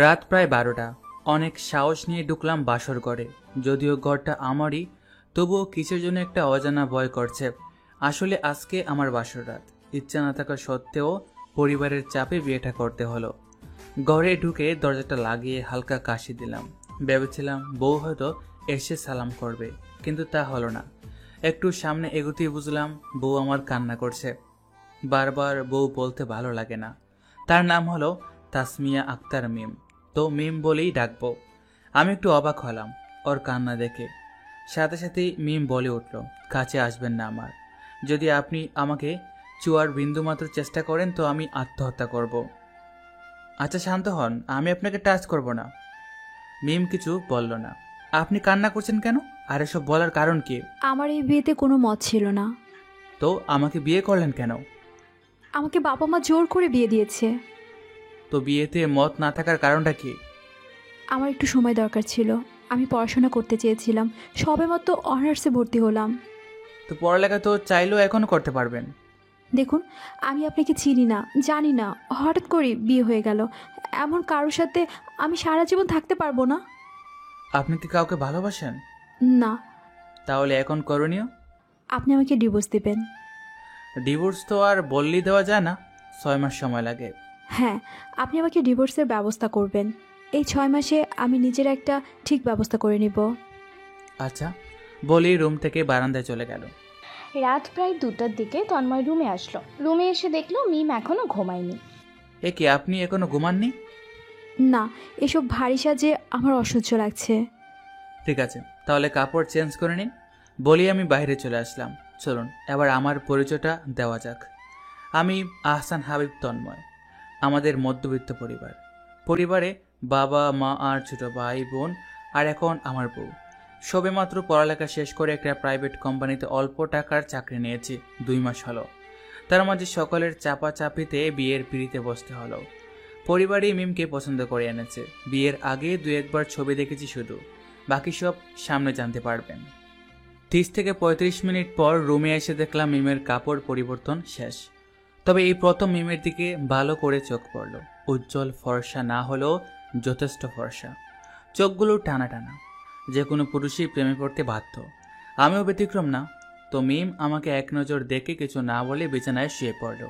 রাত প্রায় 12টা। অনেক সাহস নিয়ে ঢুকলাম বাসর ঘরে। যদিও ঘরটা আমারই, তবুও কিসের জন্য একটা অজানা ভয় করছে। আসলে আজকে আমার বাসর রাত। ইচ্ছা না থাকা সত্ত্বেও পরিবারের চাপে বিয়েটা করতে হলো। ঘরে ঢুকে দরজাটা লাগিয়ে হালকা কাশি দিলাম। ভেবেছিলাম বউ হয়তো এসে সালাম করবে, কিন্তু তা হলো না। একটু সামনে এগোতেই বুঝলাম বউ আমার কান্না করছে। বারবার বউ বলতে ভালো লাগে না। তার নাম হলো তাসমিয়া আক্তার মিম, তো মিম বলেই ডাকবো। আমি একটু অবাক হলাম ওর কান্না দেখে। সাথে সাথেই মিম বলে উঠল, কাছে আসবেন না আমার। যদি আপনি আমাকে চুয়ার বিন্দুমাত্র চেষ্টা করেন তো আমি আত্মহত্যা করব। আচ্ছা শান্ত হন, আমি আপনাকে টাচ করব না। মিম কিছু বলল না। আপনি কান্না করছেন কেন? আর এসব বলার কারণ কি? আমার এই বিয়েতে কোনো মত ছিল না। তো আমাকে বিয়ে করলেন কেন? আমাকে বাবা মা জোর করে বিয়ে দিয়েছে। তো বিয়েতে মত না থাকার কারণটা কি? আমার একটু সময় দরকার ছিল। আমি পড়াশোনা করতে চেয়েছিলাম, সবেমাত্র অনার্সে ভর্তি হলাম। তো পড়ালেখা তো চাইলেও এখনো করতে পারবেন। দেখুন, আমি আপনাকে চিনি না, জানি না, হঠাৎ করে বিয়ে হয়ে গেল। এমন কারোর সাথে আমি সারা জীবন থাকতে পারবো না। আপনি কি কাউকে ভালোবাসেন? না। তাহলে এখন করণীয়? আপনি আমাকে ডিভোর্স দেবেন। ডিভোর্স তো আর বললেই দেওয়া যায় না, 6 মাস সময় লাগে। হ্যাঁ, আপনি আমাকে ডিভোর্সের ব্যবস্থা করবেন। এই 6 মাসে আমি নিজের একটা ঠিক ব্যবস্থা করে নিব। আচ্ছা বলি রুম থেকে বারান্দায় চলে গেল। রাত প্রায় 2টার দিকে তন্ময় রুমে আসলো। রুমে এসে দেখলো মিম এখনো ঘুমায়নি। এ কি, আপনি এখনো ঘুমাননি? না, এসব ভারী সাজে আমার অসহ্য লাগছে। ঠিক আছে, তাহলে কাপড় চেঞ্জ করে নিন। বলি আমি বাইরে চলে আসলাম। চলুন এবার আমার পরিচয়টা দেওয়া যাক। আমি আহসান হাবিব তন্ময়। আমাদের মধ্যবিত্ত পরিবার। পরিবারে বাবা মা আর ছোট ভাই বোন, আর এখন আমার বউ। সবেমাত্র পড়ালেখা শেষ করে একটা প্রাইভেট কোম্পানিতে অল্প টাকার চাকরি নিয়েছি, 2 মাস হলো। তার মাঝে সকলের চাপাচাপিতে বিয়ের পিঁড়িতে বসতে হলো। পরিবারই মিমকে পছন্দ করে এনেছে। বিয়ের আগে 2-1বার ছবি দেখেছি শুধু, বাকি সব সামনে জানতে পারবেন। 30 থেকে 35 মিনিট পর রুমে এসে দেখলাম মিমের কাপড় পরিবর্তন শেষ। তবে এই প্রথম মিমের দিকে ভালো করে চোখ পড়ল। উজ্জ্বল ফর্সা না হলেও যথেষ্ট ফর্সা, চোখগুলো টানা টানা, যে কোনো পুরুষই প্রেমে পড়তে বাধ্য। আমিও ব্যতিক্রম না। তো মিম আমাকে এক নজর দেখে কিছু না বলে বিছানায় শুয়ে পড়ল।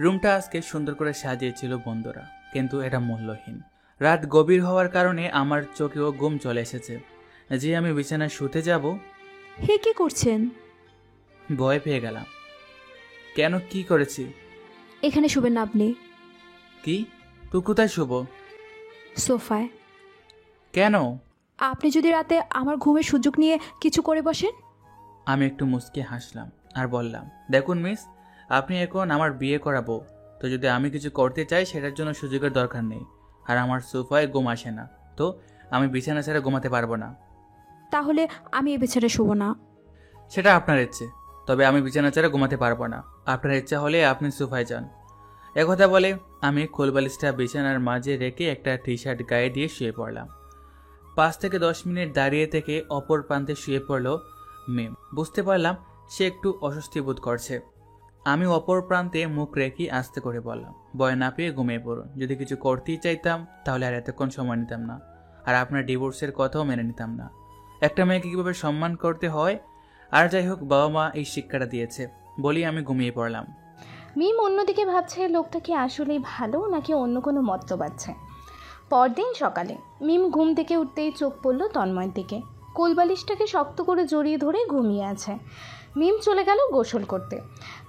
রুমটা আজকে সুন্দর করে সাজিয়েছিল বন্ধুরা, কিন্তু এটা মূল্যহীন। রাত গভীর হওয়ার কারণে আমার চোখেও ঘুম চলে এসেছে। যে আমি বিছানায় শুতে যাব, হে, কি করছেন? ভয় পেয়ে গেলাম। কেন, কি করেছি? এখানে শুবেন না আপনি। কি? তুই কোথায় শুব? সোফায়। কেন? আপনি যদি রাতে আমার ঘুমের সুযোগ নিয়ে কিছু করে বসেন। আমি একটু মুচকে হাসলাম আর বললাম, দেখুন মিস, আপনি এখন আমার বিয়ে করাবো। তো যদি আমি কিছু করতে চাই সেটার জন্য সুযোগের দরকার নেই। আর আমার সোফায় ঘুম আসে না, তো আমি বিছানা ছাড়া ঘুমাতে পারবো না। তাহলে আমি এ বেচারে শুব না। সেটা আপনার ইচ্ছে, তবে আমি বিছানা ছাড়া ঘুমাতে পারবো না। আপনার ইচ্ছা হলে আপনি সোফায় যান। একথা বলে আমি কোলবালিশটা বিছানার মাঝে রেখে একটা টি শার্ট গায়ে দিয়ে শুয়ে পড়লাম। 5 থেকে 10 মিনিট দাঁড়িয়ে থেকে অপর প্রান্তে শুয়ে পড়ল মিম। বুঝতে পারলাম সে একটু অস্বস্তি বোধ করছে। আমি অপর প্রান্তে মুখ রেখে আস্তে করে বললাম, ভয় না পেয়ে ঘুমিয়ে পড়ুন। যদি কিছু করতেই চাইতাম তাহলে আর এতক্ষণ সময় নিতাম না, আর আপনার ডিভোর্সের কথাও মেনে নিতাম না। একটা মেয়েকে কীভাবে সম্মান করতে হয়, আর যাই হোক বাবা মা এই শিক্ষাটা দিয়েছে বলেই আমি ঘুমিয়ে পড়লাম। মিম অন্যদিকে ভাবছে লোকটা কি আসলেই ভালো নাকি অন্য কোনো মতলব আছে। পরদিন সকালে মিম ঘুম থেকে উঠতেই চোখ পড়ল তন্ময়ের দিকে। কোলবালিশটাকে শক্ত করে জড়িয়ে ধরে ঘুমিয়ে আছে। মিম চলে গেল গোসল করতে।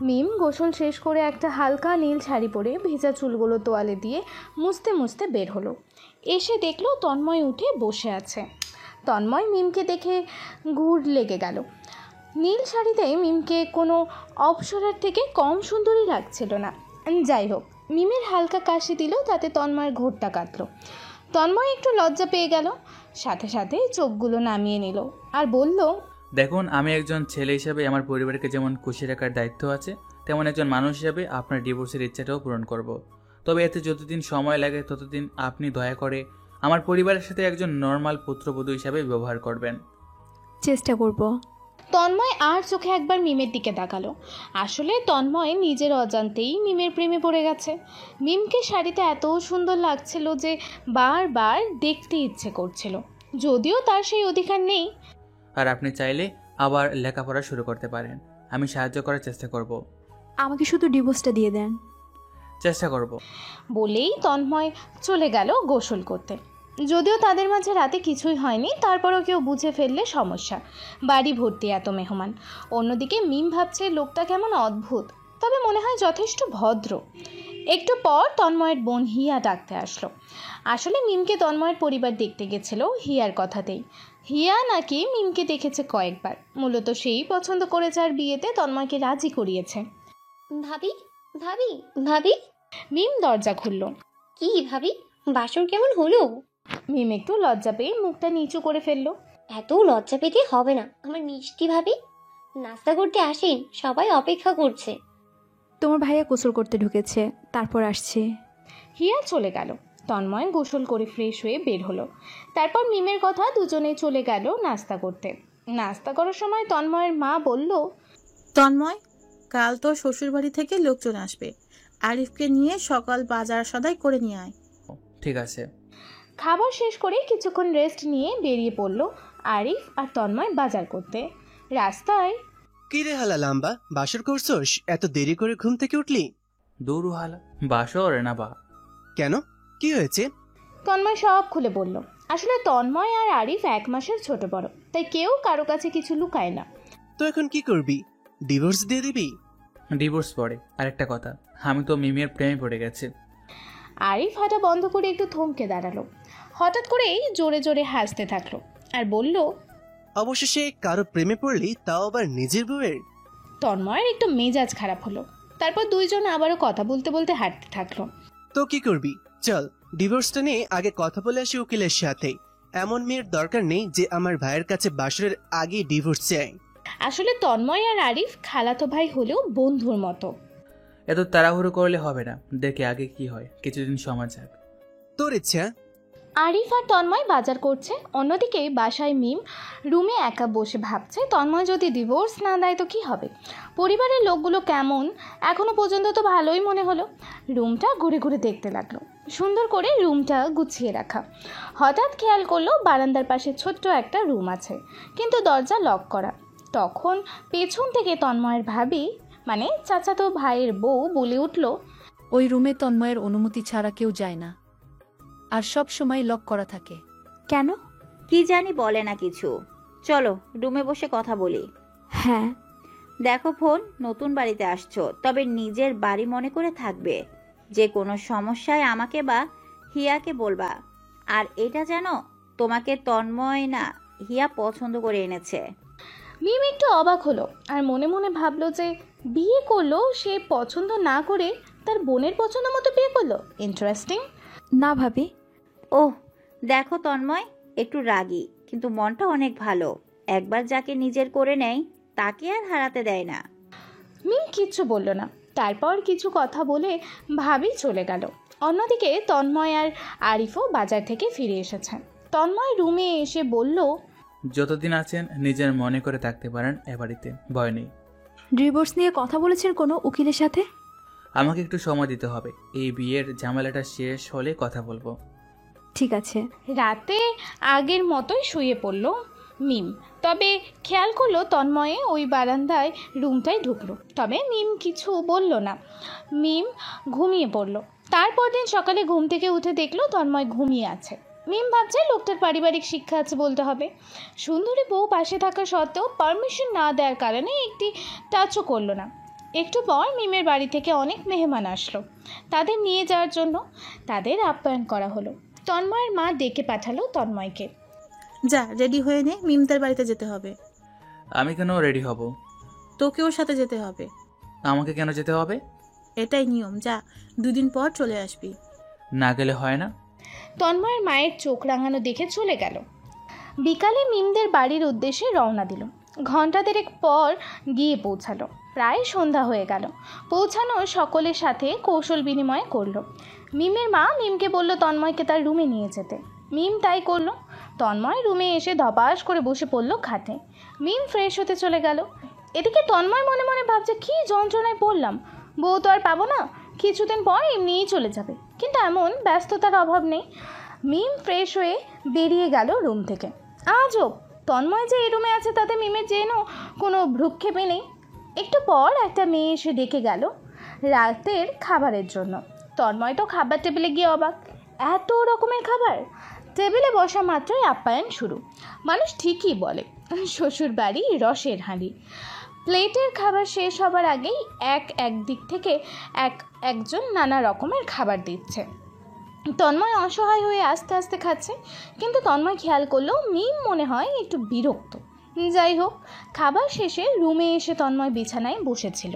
মিম গোসল শেষ করে একটা হালকা নীল শাড়ি পরে ভেজা চুলগুলো তোয়ালে দিয়ে মুছতে মুছতে বের হলো। এসে দেখলো তন্ময় উঠে বসে আছে। তন্ময় মিমকে দেখে ঘুর লেগে গেল। নীল শাড়িতে মিমকে কোনো অপ্সরার থেকে কম সুন্দরী লাগছিল না। যাই হোক, মিমের হালকা কাশি দিল, তাতে তন্ময়ের ঘোরটা কাটল। তন্ময় একটু লজ্জা পেয়ে গেল, সাথে সাথে চোখগুলো নামিয়ে নিল আর বলল, দেখুন, আমি একজন ছেলে হিসেবে আমার পরিবারকে যেমন খুশি রাখার দায়িত্ব আছে, তেমন একজন মানুষ হিসেবে আপনার ডিভোর্সের ইচ্ছাটাও পূরণ করব। তবে এতে যতদিন সময় লাগে ততদিন আপনি দয়া করে আমার পরিবারের সাথে একজন নর্মাল পুত্রবধূ হিসাবে ব্যবহার করবেন। চেষ্টা করব। তন্ময় আর চোখে একবার মিমের দিকে তাকালো। আসলে তন্ময় নিজের অজান্তেই মিমের প্রেমে পড়ে গেছে। মিমকে শাড়িতে এত সুন্দর লাগছিল যে বারবার দেখতে ইচ্ছে করছিল, যদিও তার সেই অধিকার নেই। আর আপনি চাইলে আবার লেখাপড়া শুরু করতে পারেন, আমি সাহায্য করার চেষ্টা করব। আমাকে শুধু ডিভোর্সটা দিয়ে দেন। চেষ্টা করব। বলেই তন্ময় চলে গেল গোসল করতে। যদিও তাদের মাঝে রাতে কিছুই হয়নি, তারপরও কেউ বুঝে ফেললে সমস্যা। বাড়ি ভর্তি এত মেহমান। অন্যদিকে মিম ভাবছে লোকটা কেমন অদ্ভুত, তবে মনে হয় যথেষ্ট ভদ্র। একটু পর তন্ময়ের বোন হিয়া ডাকতে আসলো। আসলে মিমকে তন্ময়ের পরিবার দেখতে গেছিল হিয়ার কথাতেই। হিয়া নাকি মিমকে দেখেছে কয়েকবার, মূলত সেই পছন্দ করেছে আর বিয়েতে তন্ময়কে রাজি করিয়েছে। ভাবি ভাবি ভাবি মিম দরজা খুলল। কি ভাবি, বাসর কেমন হলো? মিম একটু লজ্জা পেয়ে মুখটা নিচু করে ফেললো। এত লজ্জা পেতে হবে না আমার মিষ্টি ভাবি, নাস্তা করতে আসেন, সবাই অপেক্ষা করছে। তোমার ভাইয়া গোসল করতে ঢুকেছে, তারপর আসছে। হিয়া চলে গেল। তন্ময় গোসল করে ফ্রেশ হয়ে বের হলো। তারপর মিমের কথা দুজনে চলে গেল নাস্তা করতে। নাস্তা করার সময় তন্ময়ের মা বলল, তন্ময়, কাল তোর শ্বশুরবাড়ি থেকে লোকজন আসবে, আরিফকে নিয়ে সকাল বাজার সদাই করে নিয়ে আয়। ঠিক আছে। খাবার শেষ করে কিছুক্ষণ রেস্ট নিয়ে বেরিয়ে পড়ল আরিফ আর তন্ময় বাজার করতে। রাস্তায়, কি রে হালা লাম্বা, বাসর করছস? এত দেরি করে ঘুম থেকে উঠলি? দূর হালা, বাসর না বা? কেন, কি হয়েছে? তন্ময় সব খুলে বলল। আসলে তন্ময় আর আরিফ 1 মাসের ছোট বড়, তাই কেউ কারো কাছে কিছু লুকায় না। তো এখন কি করবি? ডিভোর্স দিয়ে দিবি? ডিভোর্স পরে। আরেকটা কথা, আমি তো মিমের প্রেমে পড়ে গেছি। আরিফ হাঁটা বন্ধ করে একটু থমকে দাঁড়ালো। হঠাৎ করেই জোরে জোরে হাসতে থাকলো আর বলল, অবশেষে কারো প্রেমে পড়লি, তাও আবার নিজের বউয়ের? তন্ময়ের একটু মেজাজ খারাপ হলো। তারপর দুইজন আবারও কথা বলতে বলতে হাঁটতে থাকলো। তো কি করবি? চল ডিভোর্সটা নিয়ে আগে কথা বলে আসি উকিলের সাথে। এমন মেয়ের দরকার নেই যে আমার ভাইয়ের কাছে বাসরের আগে ডিভোর্স চায়। আসলে তন্ময় আর আরিফ খালাতো ভাই হলেও বন্ধুর মতো। এত তাড়াহুড়ো করলে হবে না, দেখে আগে কি হয়, কিছুদিন সময় যাক। তোর ইচ্ছা। আরিফ আর তন্ময় বাজার করছে। অন্যদিকে বাসায় মিম রুমে একা বসে ভাবছে, তন্ময় যদি ডিভোর্স না দেয় তো কি হবে। পরিবারের লোকগুলো কেমন, এখনো পর্যন্ত তো ভালোই মনে হলো। রুমটা ঘুরে ঘুরে দেখতে লাগলো, সুন্দর করে রুমটা গুছিয়ে রাখা। হঠাৎ খেয়াল করলো বারান্দার পাশে ছোট্ট একটা রুম আছে, কিন্তু দরজা লক করা। তখন পেছন থেকে তন্ময়ের ভাবি, মানে চাচাতো ভাইয়ের বউ বলে উঠল, ওই রুমে তন্ময়ের অনুমতি ছাড়া কেউ যায় না, আর সব সময় লক করা থাকে। কেন? কি জানি বলে না কিছু। চলো রুমে বসে কথা বলি। হ্যাঁ। দেখো ফোন, নতুন বাড়িতে আসছো, তবে নিজের বাড়ি মনে করে থাকবে। যে কোনো সমস্যায় আমাকে বা হিয়াকে বলবা। আর এটা জানো, তোমাকে তন্ময় না হিয়া পছন্দ করে এনেছে। মিম একটু অবাক হলো আর মনে মনে ভাবলো যে বিয়ে করলো সে পছন্দ না করে তার বোনের পছন্দ মতো বিয়ে করলো। ইন্টারেস্টিং না ভাবি। ওহ দেখো তন্ময় একটু রাগী, কিন্তু মনটা অনেক ভালো। একবার যাকে নিজের করে নেয় তাকে আর হারাতে দেয় না। মিম কিচ্ছু বলল না। তারপর কিছু কথা বলে ভাবি চলে গেল। অন্যদিকে তন্ময় আর আরিফও বাজার থেকে ফিরে এসেছে। তন্ময় রুমে এসে বলল, যতদিন আছেন নিজের মনে করে থাকতে পারেন, এ বাড়িতে ভয় নেই। ডিভোর্স নিয়ে কথা বলেছেন কোনো উকিলের সাথে? আমাকে একটু সময় দিতে হবে, এই বিয়ের ঝামেলাটা শেষ হলে কথা বলবো। ঠিক আছে। রাতে আগের মতোই শুয়ে পড়ল মিম। তবে খেয়াল করলো তন্ময়ে ওই বারান্দায় রুমটায় ঢুকলো, তবে মিম কিছু বলল না। মিম ঘুমিয়ে পড়ল। তারপর দিন সকালে ঘুম থেকে উঠে দেখলো তন্ময় ঘুমিয়ে আছে। মিম ভাবছে লোকটার পারিবারিক শিক্ষা আছে বলতে হবে। সুন্দরী বউ পাশে থাকা সত্ত্বেও পারমিশন না দেওয়ার কারণে একটি টাচও করলো না। একটু পর মিমের বাড়ি থেকে অনেক মেহমান আসলো তাদের নিয়ে যাওয়ার জন্য। তাদের আপ্যায়ন করা হলো। তন্ময়ের মা ডেকে পাঠালো তন্ময়কে। যা রেডি হয়ে নে, মিমদের বাড়িতে যেতে হবে। আমি কেন রেডি হব? তোকেও সাথে যেতে হবে। আমাকে কেন যেতে হবে? এটাই নিয়ম, যা 2 দিন পর চলে আসবি। না গেলে হয় না? তন্ময়ের মায়ের চোখ রাঙানো দেখে চলে গেল। বিকালে মিমদের বাড়ির উদ্দেশ্যে রওনা দিল। ঘণ্টা 3 পর গিয়ে পৌঁছালো। প্রায় সন্ধ্যা হয়ে গেল। পৌঁছানো সকলের সাথে কৌশল বিনিময় করলো। মিমের মা মিমকে বলল তন্ময়কে তার রুমে নিয়ে যেতে। মিম তাই করলো। তন্ময় রুমে এসে ধপাস করে বসে পড়ল খাটে। মিম ফ্রেশ হতে চলে গেল। এদিকে তন্ময় মনে মনে ভাবছে কী যন্ত্রণায় পড়লাম, বউ তো আর পাবো না, কিছুদিন পর এমনিই চলে যাবে। কিন্তু এমন ব্যস্ততার অভাব নেই। মিম ফ্রেশ হয়ে বেরিয়ে গেল রুম থেকে। আজব, তন্ময় যে এই রুমে আছে তাতে মিমের যেন কোনো ভ্রুক্ষেপে নেই। একটু পর একটা মেয়ে এসে ডেকে গেল রাতের খাবারের জন্য। তন্ময় তো খাবার টেবিলে গিয়ে অবাক, এত রকমের খাবার। টেবিলে বসা মাত্রই আপ্যায়ন শুরু। মানুষ ঠিকই বলে, শ্বশুর বাড়ি রসের হাঁড়ি। প্লেটের খাবার শেষ হবার আগেই এক দিক থেকে একজন নানা রকমের খাবার দিচ্ছে। তন্ময় অসহায় হয়ে আস্তে আস্তে খাচ্ছে, কিন্তু তন্ময় খেয়াল করলেও মিম মনে হয় একটু বিরক্ত। যাই হোক, খাবার শেষে রুমে এসে তন্ময় বিছানায় বসেছিল।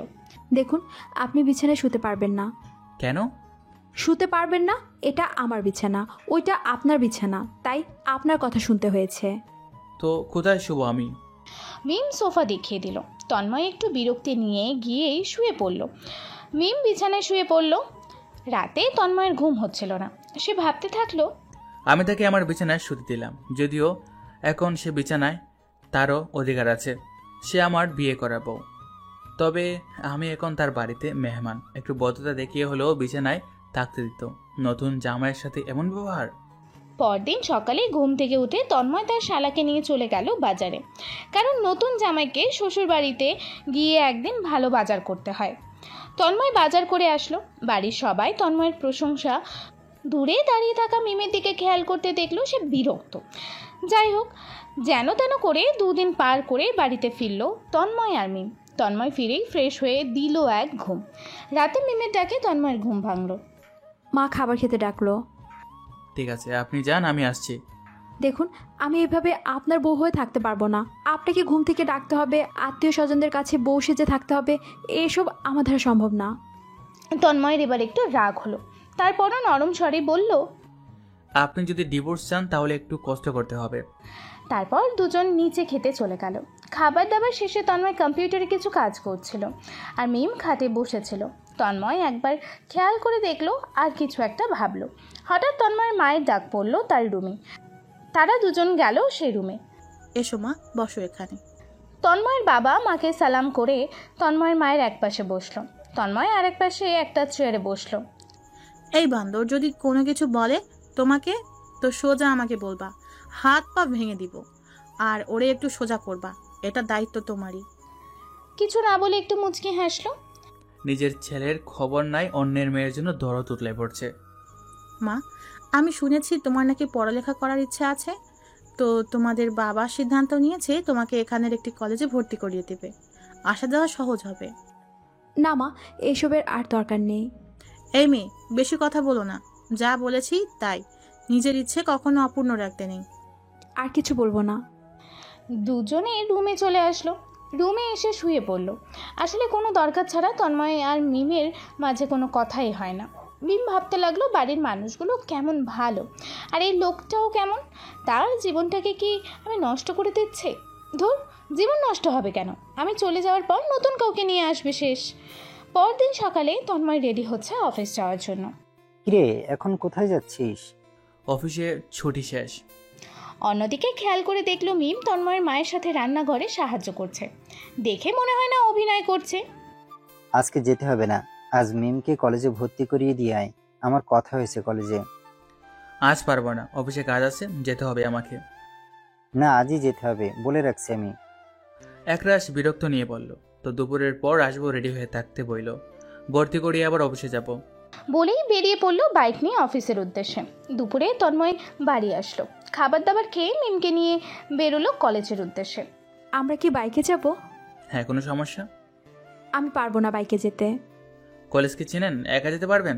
দেখুন, আপনি বিছানায় শুতে পারবেন না। কেন? শুতে পারবেন না? এটা আমার বিছানা, ওইটা আপনার বিছানা, তাই আপনার কথা শুনতে হয়েছে। তো কোথায় শুব আমি? মিম সোফা দেখিয়ে দিল। তন্ময় একটু বিরক্তি নিয়ে গিয়েই শুয়ে পড়ল। মিম বিছানায় শুয়ে পড়ল। রাতে তন্ময়ের ঘুম হচ্ছিল না। সে ভাবতে থাকলো, আমি তাকে আমার বিছানায় শুতে দিলাম, যদিও এখন সে বিছানায় তারও অধিকার আছে। সে আমার বিয়ে করা বউ, তবে আমি এখন তার বাড়িতে মেহমান। একটু বদ্ধতা দেখিয়ে হলেও বিছানায় থাকতে দিত। নতুন জামাইয়ের সাথে এমন ব্যবহার। পরদিন সকালে ঘুম থেকে উঠে তন্ময় তার শালাকে নিয়ে চলে গেল বাজারে, কারণ নতুন জামাইকে শ্বশুর বাড়িতে গিয়ে একদিন ভালো বাজার করতে হয়। তন্ময় বাজার করে আসলো। বাড়ির সবাই তন্ময়ের প্রশংসা। দূরে দাঁড়িয়ে থাকা মিমের দিকে খেয়াল করতে দেখলো সে বিরক্ত। যাই হোক, যেন তেন করে 2 দিন পার করে বাড়িতে ফিরল তন্ময় আর মিম। তন্ময় ফিরেই ফ্রেশ হয়ে দিল এক ঘুম। রাতে মিমের ডাকে তন্ময়ের ঘুম ভাঙল। মা খাবার খেতে ডাকলো। ঠিক আছে, আপনি যান, আমি আসছি। দেখুন, আমি এভাবে আপনার বউ হয়ে থাকতে পারবো না। আপনাকে ঘুম থেকে ডাকতে হবে, আত্মীয় স্বজনদের কাছে বউ সেজে থাকতে হবে, এসব আমার দ্বারা সম্ভব না। তন্ময়ের এবার একটু রাগ হলো, তারপরও নরম স্বরে বলল, আপনি যদি ডিভোর্স চান তাহলে একটু কষ্ট করতে হবে। তারপর দুজন নিচে খেতে চলে গেল। খাবার দাবার শেষে তন্ময় কম্পিউটারে কিছু কাজ করছিল আর মিম খাটে বসেছিল। তন্ময় একবার খেয়াল করে দেখলো আর কিছু একটা ভাবলো। হঠাৎ তন্ময়ের মায়ের ডাক পড়লো তার রুমে। তারা দুজন গেল সেই রুমে। এসো মা, বসো এখানে। তন্ময়ের বাবা মাকে সালাম করে তন্ময়ের মায়ের একপাশে বসলো। তন্ময় আরেক পাশে একটা চেয়ারে বসলো। এই বান্দর যদি কোনো কিছু বলে তোমাকে, তো সোজা আমাকে বলবা, হাত পা ভেঙে দিব। আর ওরে একটু সোজা করবা, এটা দায়িত্ব তোমারই। কিছু না বলে একটু মুচকি হাসলো। নিজের ছেলের খবর নাই, অন্যের মেয়ের জন্য দরদ উতলে পড়ছে। মা, আমি শুনেছি তোমার নাকি পড়ালেখা করার ইচ্ছা আছে, তো তোমাদের বাবা সিদ্ধান্ত নিয়েছে তোমাকে এখানের একটি কলেজে ভর্তি করিয়ে দেবে। আসা যাওয়া সহজ হবে। না মা, এসবের আর দরকার নেই। এই মেয়ে, বেশি কথা বলো না। যা বলেছি তাই। নিজের ইচ্ছে কখনো অপূর্ণ রাখতে নেই। আর কিছু বলবো না। দুজনে রুমে চলে আসলো। রুমে এসে শুয়ে পড়ল। আসলে কোনো দরকার ছাড়া তন্ময় আর মিমের মাঝে কোনো কথাই হয় না। মিম ভাবতে লাগলো বাড়ির মানুষগুলো কেমন ভালো, আর এই লোকটাও কেমন। তার জীবনটাকে কি আমি নষ্ট করে দিচ্ছি? ধুর, জীবন নষ্ট হবে কেন? আমি চলে যাওয়ার পর নতুন কাউকে নিয়ে আসবে শেষ। পরদিন সকালে তন্ময় রেডি হচ্ছে অফিস যাওয়ার জন্য। কিরে, এখন কোথায় যাচ্ছিস? অফিসে ছুটি শেষ। অন্যদিকে খেয়াল করে দেখলো মিম তন্ময়ের মায়ের সাথে রান্নাঘরে সাহায্য করছে। দেখে মনে হয় না অভিনয় করছে। আজকে যেতে হবে না, আজ মিমকে কলেজে ভর্তি করিয়ে দিয়ে আয়। আমার কথা হয়েছে কলেজে। আজ পারবো না, অফিসে কাজ আছে, যেতে হবে আমাকে। না, আজই যেতে হবে, বলে রাখছি আমি। একরাশ বিরক্ত নিয়ে বলল, তো দুপুরের পর আসবো, রেডি হয়ে থাকতে বইল। ভর্তি করিয়ে আবার অফিসে যাব বলেই বেরিয়ে পড়লো বাইক নিয়ে অফিসের উদ্দেশ্যে। দুপুরে তন্ময় বাড়ি আসলো। খাবার দাবার খেয়ে মিমকে নিয়ে বেরোলো কলেজের উদ্দেশ্যে। আমরা কি বাইকে যাব? হ্যাঁ, কোনো সমস্যা? আমি পারবো না বাইকে যেতে। কলেজ কি চিনেন? একা যেতে পারবেন?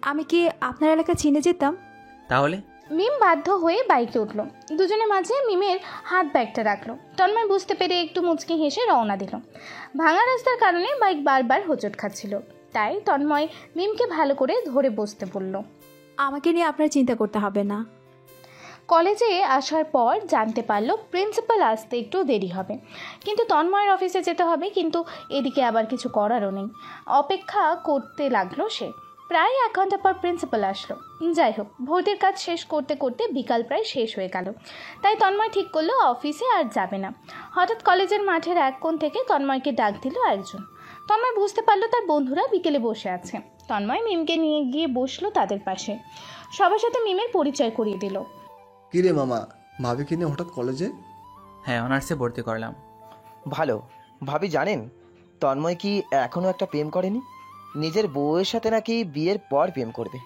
আমি কি আপনার এলাকা চিনে যেতাম? তাহলে? মিম বাধ্য হয়ে বাইকে উঠলো। দুজনের মাঝে মিমের হাত ব্যাগটা রাখলো। তন্ময় বুঝতে পেরে একটু মুচকি হেসে রওনা দিল। ভাঙা রাস্তার কারণে বাইক বারবার হোঁচট খাচ্ছিল, তাই তন্ময় মিমকে ভালো করে ধরে বসতে বলল। আমাকে নিয়ে আপনার চিন্তা করতে হবে না। কলেজে আসার পর জানতে পারলো প্রিন্সিপাল আসতে একটু দেরি হবে, কিন্তু তন্ময়ের অফিসে যেতে হবে। কিন্তু এদিকে আবার কিছু করারও নেই, অপেক্ষা করতে লাগলো সে। প্রায় 1 ঘন্টা পর প্রিন্সিপাল আসলো। যাই হোক, ভর্তির কাজ শেষ করতে করতে বিকাল প্রায় শেষ হয়ে গেল। তাই তন্ময় ঠিক করলো অফিসে আর যাবে না। হঠাৎ কলেজের মাঠের এক কোণ থেকে তন্ময়কে ডাক দিল একজন। তন্ময় বুঝতে পারলো তার বন্ধুরা বিকেলে বসে আছে। তন্ময় মিমকে নিয়ে গিয়ে বসলো তাদের পাশে। সবার সাথে মিমের পরিচয় করিয়ে দিল। কিরে মামা, ভাবিকে নিয়ে হঠাৎ কলেজে? হ্যাঁ, অনার্সে ভর্তি করলাম। ভালো। ভাবি জানেন তন্ময় কি এখনো একটা প্রেম করেনি? নিজের বউয়ের সাথে নাকি বিয়ের পর প্রেম করবে।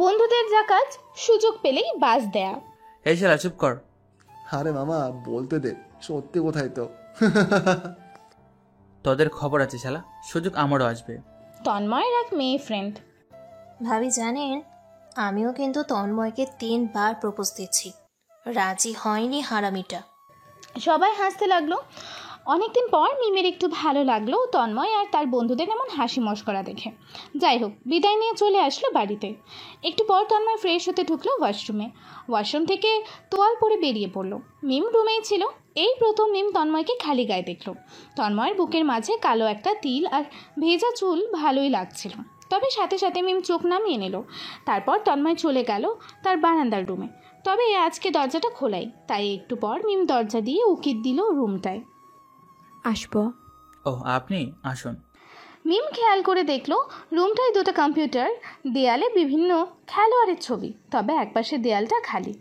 বন্ধুদের যা কাজ, সুযোগ পেলেই বাস দেয়া। এই শালা চুপ কর। আরে মামা বলতে দে, সত্যি কোথায় তো। তোদের খবর আছে শালা, সুযোগ আমারও আসবে। তন্ময়ের এক মেয়ে ফ্রেন্ড। ভাবি জানেন আমিও কিন্তু তন্ময়কে 3 বার প্রপোজ দিচ্ছি, রাজি হয়নি হারামিটা। সবাই হাসতে লাগলো। অনেকদিন পর মিমের একটু ভালো লাগলো তন্ময় আর তার বন্ধুদের এমন হাসি মশকরা দেখে। যাই হোক, বিদায় নিয়ে চলে আসলো বাড়িতে। একটু পর তন্ময় ফ্রেশ হতে ঢুকলো ওয়াশরুমে। ওয়াশরুম থেকে তোয়াল পরে বেরিয়ে পড়লো। মিম রুমেই ছিল। এই প্রথম মিম তন্ময়কে খালি গায়ে দেখলো। তন্ময়ের বুকের মাঝে কালো একটা তিল আর ভেজা চুল ভালোই লাগছিল। তবে সাথে সাথে মিম চোখ নামিয়ে নিল। তারপর তন্ময় চলে গেল তার বারান্দার রুমে। তবে আজকে দরজাটা খোলাই, তাই একটু পর মিম দরজা দিয়ে উকি দিল রুমটায়। আসবো? ও আপনি আসুন। মিম খেয়াল করে দেখলো রুমটায় 2টা কম্পিউটার, দেয়ালে বিভিন্ন খেলোয়াড়ের ছবি, তবে একপাশে দেয়ালটা খালি।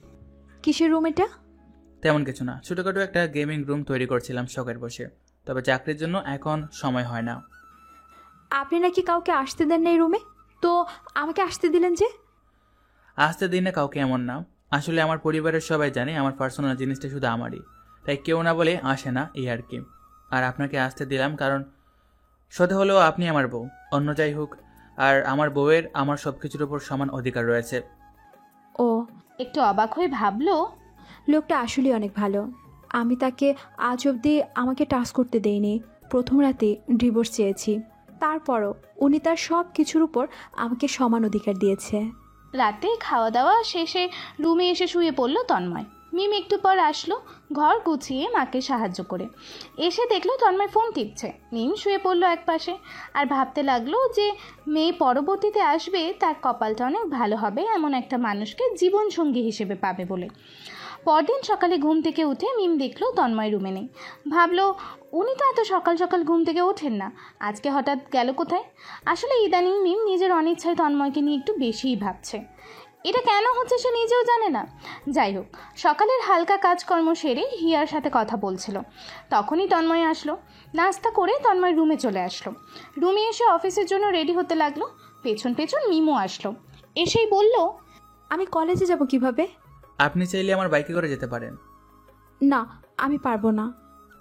কিসের রুম এটা? তেমন কিছু না, ছোটোখাটো একটা গেমিং রুম তৈরি করছিলাম শখের বসে। তবে চাকরির জন্য এখন সময় হয় না। আপনি নাকি কাউকে আসতে দেন না এই রুমে, তো আমাকে আসতে দিলেন যে? আসতে দিন না কাউকে এমন না, আসলে আমার পরিবারের সবাই জানে আমার পার্সোনাল জিনিসটা শুধু আমারই, তাই কেউ না বলে আসে না, এই আর কি। আর আপনাকে আসতে দিলাম কারণ সত্যি হলেও আপনি আমার বউ, অন্য যাই হোক, আর আমার বউয়ের আমার সব কিছুর উপর সমান অধিকার রয়েছে। ও, একটু অবাক হয়ে ভাবলো লোকটা আসলে অনেক ভালো। আমি তাকে আজ অবধি আমাকে টাচ করতে দেইনি। প্রথম রাতে ডিভোর্স চেয়েছি, তারপরও উনি তার সব কিছুর উপর আমাকে সমান অধিকার দিয়েছে। রাতে খাওয়া দাওয়া শেষে রুমে এসে শুয়ে পড়লো তন্ময়। মিম একটু পর আসলো ঘর গুছিয়ে মাকে সাহায্য করে। এসে দেখলো তন্ময় ফোন টিপছে। মিম শুয়ে পড়লো এক পাশে আর ভাবতে লাগলো যে মেয়ে পরবর্তীতে আসবে, তার কপালটা অনেক ভালো হবে এমন একটা মানুষকে জীবনসঙ্গী হিসেবে পাবে বলে। পরদিন সকালে ঘুম থেকে উঠে মিম দেখলো তন্ময় রুমে নেই। ভাবলো উনি তো এত সকাল সকাল ঘুম থেকে ওঠেন না, আজকে হঠাৎ গেল কোথায়? আসলে ইদানিং মিম নিজের অনিচ্ছায় তন্ময়কে নিয়ে একটু বেশিই ভাবছে। এটা কেন হচ্ছে সে নিজেও জানে না। যাই হোক, সকালের হালকা কাজকর্ম সেরে হিয়ার সাথে কথা বলছিল। তখনই তন্ময় আসলো। নাস্তা করে তন্ময় রুমে চলে আসলো। রুমে এসে অফিসের জন্য রেডি হতে লাগলো। পেছন পেছন মিমও আসলো। এসেই বলল, আমি কলেজে যাব কিভাবে? আপনি চাইলে আমার বাইকে করে যেতে পারেন। না, আমি পারবো না।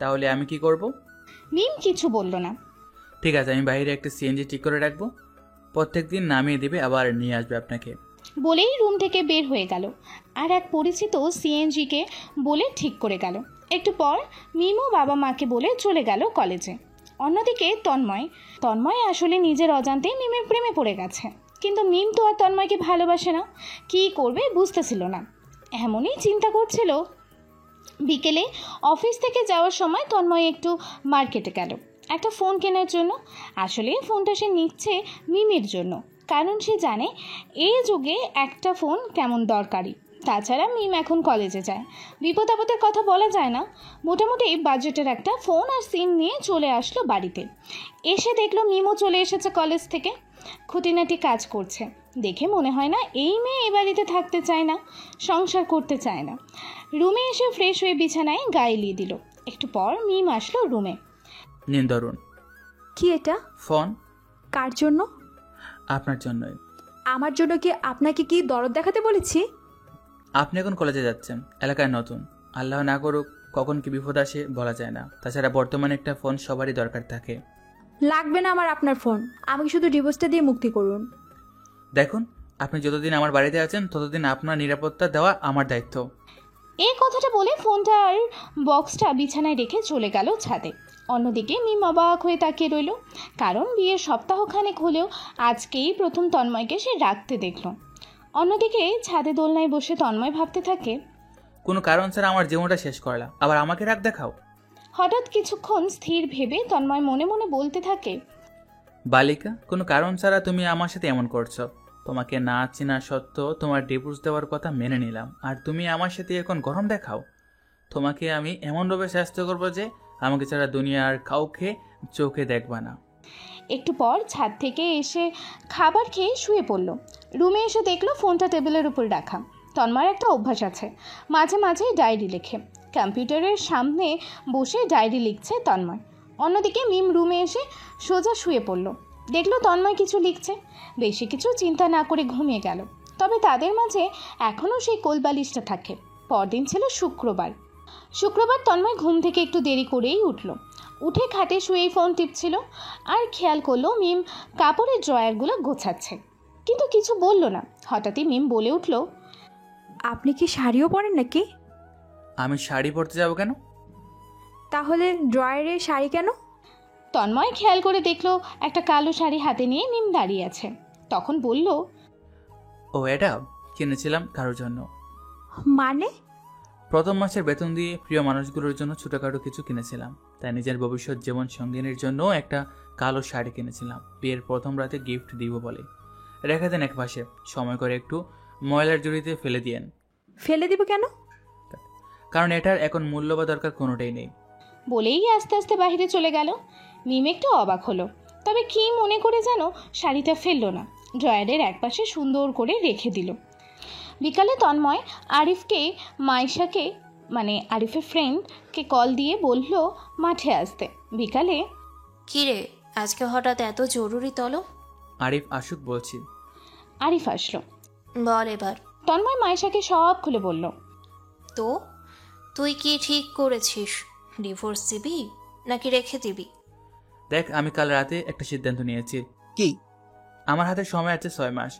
তাহলে আমি কি করব? মিম কিছু বলল না। ঠিক আছে, আমি বাইরে একটা সিএনজি ঠিক করে রাখবো, প্রত্যেক দিন নামিয়ে দিবে আবার নিয়ে আসবে আপনাকে। বলেই রুম থেকে বের হয়ে গেল। আর এক পরিচিত সিএনজিকে বলে ঠিক করে গেল। একটু পর মিমও বাবা মাকে বলে চলে গেল কলেজে। অন্যদিকে তন্ময় আসলে নিজের অজান্তেই মিমের প্রেমে পড়ে গেছে। কিন্তু মিম তো আর তন্ময়কে ভালোবাসে না, কী করবে বুঝতেছিল না। এমনই চিন্তা করছিল। বিকেলে অফিস থেকে যাওয়ার সময় তন্ময় একটু মার্কেটে গেল একটা ফোন কেনার জন্য। আসলে ফোনটা সে নিচ্ছে মিমের জন্য, কারণ সে জানে এই যুগে একটা ফোন কেমন দরকারি। তাছাড়া মিম এখন কলেজে যায়, বিপদ আপদের কথা বলা যায় না। মোটামুটি বাজেটের একটা ফোন আর সিম নিয়ে চলে আসলো বাড়িতে। এসে দেখলো মিমও চলে এসেছে কলেজ থেকে, খুঁটিনাটি কাজ করছে। দেখে মনে হয় না এই মেয়ে এ বাড়িতে থাকতে চায় না, সংসার করতে চায় না। রুমে এসে ফ্রেশ হয়ে বিছানায় গায়ে লিয়ে দিল। একটু পর মিম আসলো রুমে। নিন ধরুন। কি এটা? ফোন। কার জন্য? আপনার জন্যই। আমার জন্য কি? আপনাকে কি দরদ দেখাতে বলেছি? আপনি এখন কলেজে যাচ্ছেন, এলাকায় নতুন, আল্লাহ না করুক কখন কি বিপদ আসে বলা যায় না। তাছাড়া বর্তমানে একটা ফোন সবারই দরকার থাকে। লাগবে না আমার আপনার ফোন, আমাকে শুধু ডিভোর্সটা দিয়ে মুক্তি করুন। দেখুন, আপনি যতদিন আমার বাড়িতে আছেন ততদিন আপনার নিরাপত্তা দেওয়া আমার দায়িত্ব। এই কথাটা বলে ফোনটার বক্সটা বিছানায় রেখে চলে গেল ছাদে। অন্যদিকে মিম অবাক হয়ে তাকিয়ে রইল, কারণ বিয়ের সপ্তাহখানেক হলেও আজকেই প্রথম তন্ময়কে সে রাখতে দেখল। অন্যদিকে ছাদে দোলনায় বসে তন্ময় ভাবতে থাকে, কোনো কারণ ছাড়া আমার জীবনটা শেষ করলা, আবার আমাকে রাগ দেখাও। হঠাৎ কিছুক্ষণ স্থির ভেবে তন্ময় মনে মনে বলতে থাকে, বালিকা, কোনো কারণ ছাড়া তুমি আমার সাথে এমন করছো। তোমাকে না চেনা সত্ত্বেও তোমার ডিভোর্স দেওয়ার কথা মেনে নিলাম, আর তুমি আমার সাথে এখন গরম দেখাও। তোমাকে আমি এমনভাবে শাস্তি করবো যে আমাকে ছাড়া দুনিয়ার কাউকে চোখে দেখবা না। একটু পর ছাদ থেকে এসে খাবার খেয়ে শুয়ে পড়ল। রুমে এসে দেখলো ফোনটা টেবিলের উপর রাখা। তন্ময়ের একটা অভ্যাস আছে, মাঝে মাঝে ডায়েরি লেখে। কম্পিউটারের সামনে বসে ডায়েরি লিখছে তন্ময়। অন্যদিকে মিম রুমে এসে সোজা শুয়ে পড়ল। দেখলো তন্ময় কিছু লিখছে। বেশি কিছু চিন্তা না করে ঘুমিয়ে গেল। তবে তাদের মাঝে এখনও সেই কোলবালিশটা থাকে। পরদিন ছিল শুক্রবার। তন্ময় ঘুম থেকে একটু দেরি করেই উঠল। উঠে খাটে শুয়েই ফোন টিপছিল, আর খেয়াল করলো মিম কাপড়ের ড্রয়ারগুলো গোছাচ্ছে, কিন্তু কিছু বলল না। হঠাৎই মিম বলে উঠল, আপনি কি শাড়িও পরেন নাকি? আমি শাড়ি পরতে যাবো কেন? তাহলে ড্রয়ারে শাড়ি কেন? তন্ময় খেয়াল করে দেখলো একটা কালো শাড়ি হাতে নিয়ে মিম দাঁড়িয়ে আছে। তখন বলল, ও, এটা কিনেছিলাম কারোর জন্য। মানে? প্রথম মাসের বেতন দিয়ে প্রিয় মানুষগুলোর জন্য ছোটখাটো কিছু কিনেছিলাম। তাই নিজের ভবিষ্যৎ জীবন সঙ্গিনীর জন্য একটা কালো শাড়ি কিনেছিলাম, বিয়ের প্রথম রাতে গিফট দিব বলে। রেখে দেন এক পাশে, সময় করে একটু ময়লার জড়িতে ফেলে দিয়েন। ফেলে দিব কেন? কারণ এটার এখন মূল্য বা দরকার কোনোটাই নেই। বলেই আস্তে আস্তে বাইরে চলে গেল। মিম একটু অবাক হলো, তবে কি মনে করে যেন শাড়িটা ফেললো না, ড্রয়ারের একপাশে সুন্দর করে রেখে দিল। বিকালে তন্ময় আরিফকে, মাইশাকে মানে আরিফের ফ্রেন্ডকে কল দিয়ে বলল মাঠে আসতে। বিকালে, কিরে আজকে হঠাৎ এত জরুরি তলব? আরিফ আসুক বলছি। আরিফ আসলো। বল এবার। তন্ময় মাইশাকে সব খুলে বলল। তো তুই কি ঠিক করেছিস? ডিভোর্স দিবি নাকি রেখে দিবি? দেখ, আমি কাল রাতে একটা সিদ্ধান্ত নিয়েছি। কি? আমার হাতে সময় আছে 6 মাস।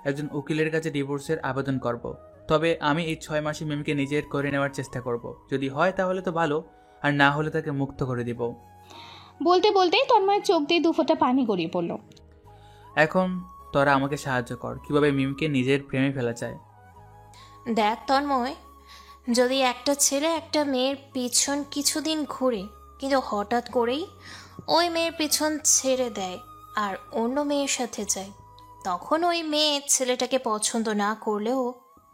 একজন উকিলের কাছে ডিভোর্সের আবেদন করব। তবে আমি এই 6 মাসে মিমকে নিজের করে নেওয়ার চেষ্টা করব। যদি হয় তাহলে তো ভালো, আর না হলে তাকে মুক্ত করে দিব। বলতে বলতেই তন্ময়ের চোখ দিয়ে দুফোঁটা পানি গড়িয়ে পড়ল। এখন তোরা আমাকে সাহায্য কর, কিভাবে মিমকে নিজের প্রেমে ফেলা যায়। দেখ তন্ময়, যদি একটা ছেলে একটা মেয়ের পিছন কিছুদিন ঘুরে, কিন্তু হঠাৎ করেই ওই মেয়ের পিছন ছেড়ে দেয় আর অন্য মেয়ের সাথে যায়, তখন ওই মেয়ে ছেলেটাকে পছন্দ না করলেও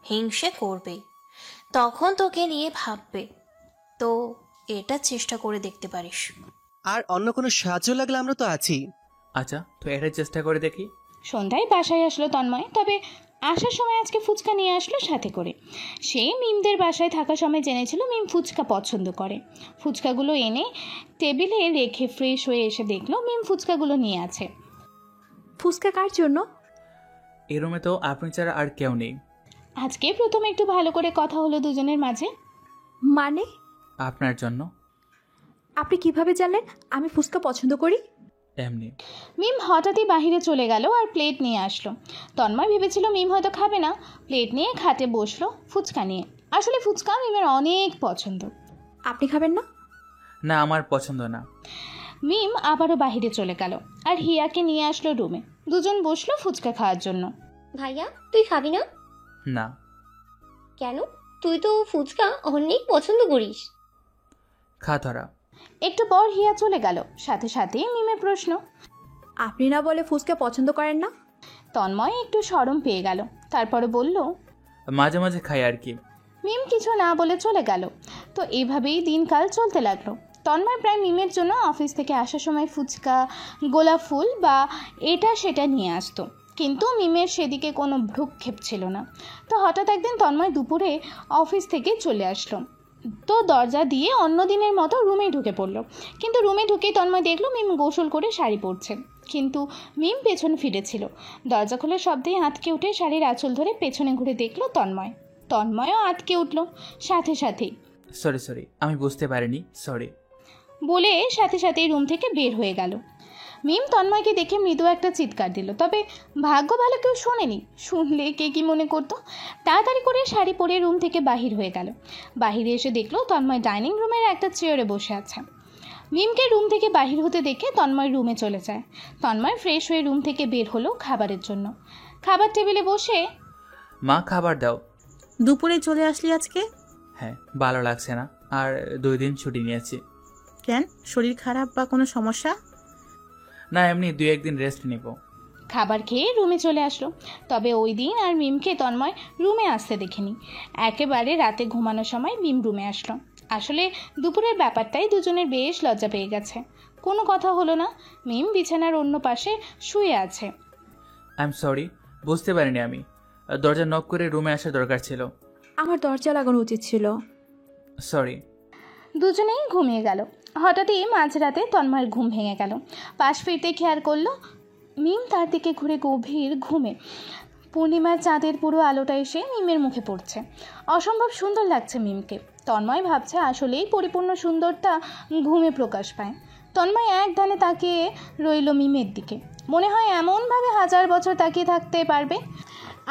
হিংসে করবেই। তখন তোকে নিয়ে ভাববে। তো এটা চেষ্টা করে দেখতে পারিস। আর অন্য কোনো সাহায্য লাগলে আমরা তো আছি। আচ্ছা, তো এটাই চেষ্টা করে দেখি। সন্ধ্যায় বাসায় আসলো তন্ময়, তবে আসার সময় আজকে ফুচকা নিয়ে আসলো সাথে করে। সে মিমদের বাসায় থাকার সময় জেনেছিল মিম ফুচকা পছন্দ করে। ফুচকাগুলো এনে টেবিলে রেখে ফ্রেশ হয়ে এসে দেখলো মিম ফুচকাগুলো নিয়ে আছে। ফুচকা কার জন্য? এই রুমে তো আপনি ছাড়া আর কেউ নেই। আজকে প্রথম একটু ভালো করে কথা হলো দুজনের মাঝে। মানে? আপনার জন্য। আপনি কিভাবে জানলেন আমি ফুচকা পছন্দ করি? এমনি। মিম হঠাৎই বাহিরে চলে গেল আর প্লেট নিয়ে আসলো। তন্ময় ভেবেছিল মিম হয়তো খাবে না, প্লেট নিয়ে খাটে বসলো ফুচকা নিয়ে। আসলে ফুচকা মিমের অনেক পছন্দ। আপনি খাবেন না? না, আমার পছন্দ না। মিম আবারও বাহিরে চলে গেল আর হিয়াকে নিয়ে আসলো রুমে। দুজন বসলো ফুচকা খাওয়ার জন্য। ভাইয়া তুই খাবি না? না। কেন? তুই তো ফুচকা অনেক পছন্দ করিস। খা তোরা। একটু পর হিয়া চলে গেল, সাথে সাথে মিমের প্রশ্ন, আপনি না বলে ফুচকা পছন্দ করেন না? তন্ময় একটু শরম পেয়ে গেল, তারপরে বলল, মাঝে মাঝে খাই আর কি। মিম কিছু না বলে চলে গেল। তো এইভাবেই দিনকাল চলতে লাগলো। তন্ময় প্রায় মিমের জন্য অফিস থেকে আসার সময় ফুচকা, গোলাপ ফুল বা এটা সেটা নিয়ে আসতো, কিন্তু মিমের সেদিকে কোনো ভ্রুক্ষেপ ছিল না। তো হঠাৎ একদিন তন্ময় দুপুরে অফিস থেকে চলে আসলো। তো দরজা দিয়ে অন্য দিনের মতো রুমে ঢুকে পড়লো। কিন্তু রুমে ঢুকেই তন্ময় দেখলো মিম গোসল করে শাড়ি পরছে, কিন্তু মিম পেছন ফিরেছিল। দরজা খোলার শব্দেই আঁতকে উঠে শাড়ির আঁচল ধরে পেছনে ঘুরে দেখলো তন্ময়ও আঁতকে উঠলো সাথে সাথেই। সরি, আমি বুঝতে পারিনি, সরি বলে সাথে সাথেই রুম থেকে বের হয়ে গেল। মিম তন্ময়কে দেখে মৃদু একটা চিৎকার দিল, তবে ভাগ্য ভালো কেউ শোনেনি। শুনলে কে কি মনে করতো। তাড়াতাড়ি করে শাড়ি পরে রুম থেকে বাহির হয়ে গেল। বাহিরে এসে দেখলো তন্ময় ডাইনিং রুমের একটা চেয়ারে বসে আছে। মিমকে রুম থেকে বাহির হতে দেখে তন্ময় রুমে চলে যায়। তন্ময় ফ্রেশ হয়ে রুম থেকে বের হলো খাবারের জন্য। খাবার টেবিলে বসে, মা খাবার দাও। দুপুরে চলে আসলি আজকে? হ্যাঁ, ভালো লাগছে না, আর 2 দিন ছুটি নিয়েছি। কেন, শরীর খারাপ বা কোনো সমস্যা? না, এমনি 2-1 দিন রেস্ট নিব। খাবার খেয়ে রুমে চলে আসলো। তবে ওই দিন আর মিমকে তন্ময় রুমে আসতে দেখিনি। একেবারে রাতে ঘুমানোর সময় মিম রুমে আসলো। আসলে দুপুরের ব্যাপারটাই দুজনের বেশ লজ্জা পেয়ে গেছে। কোনো কথা হলো না। মিম বিছানার অন্য পাশে শুয়ে আছে। আই এম সরি, বুঝতে পারিনি আমি। দরজা নক করে রুমে আসার দরকার ছিল। আমার দরজা লাগানো উচিত ছিল। সরি। দুজনেই ঘুমিয়ে গেল। হঠাৎই মাঝরাতে তন্ময়ের ঘুম ভেঙে গেল। পাশ ফিরতে খেয়াল করলো মিম তার দিকে ঘুরে গভীর ঘুমে। পূর্ণিমার চাঁদের পুরো আলোটা এসে মিমের মুখে পড়ছে। অসম্ভব সুন্দর লাগছে মিমকে। তন্ময় ভাবছে আসলেই পরিপূর্ণ সুন্দরটা ঘুমে প্রকাশ পায়। তন্ময় এক ধ্যানে তাকিয়ে রইল মিমের দিকে। মনে হয় এমনভাবে 1000 বছর তাকিয়ে থাকতে পারবে।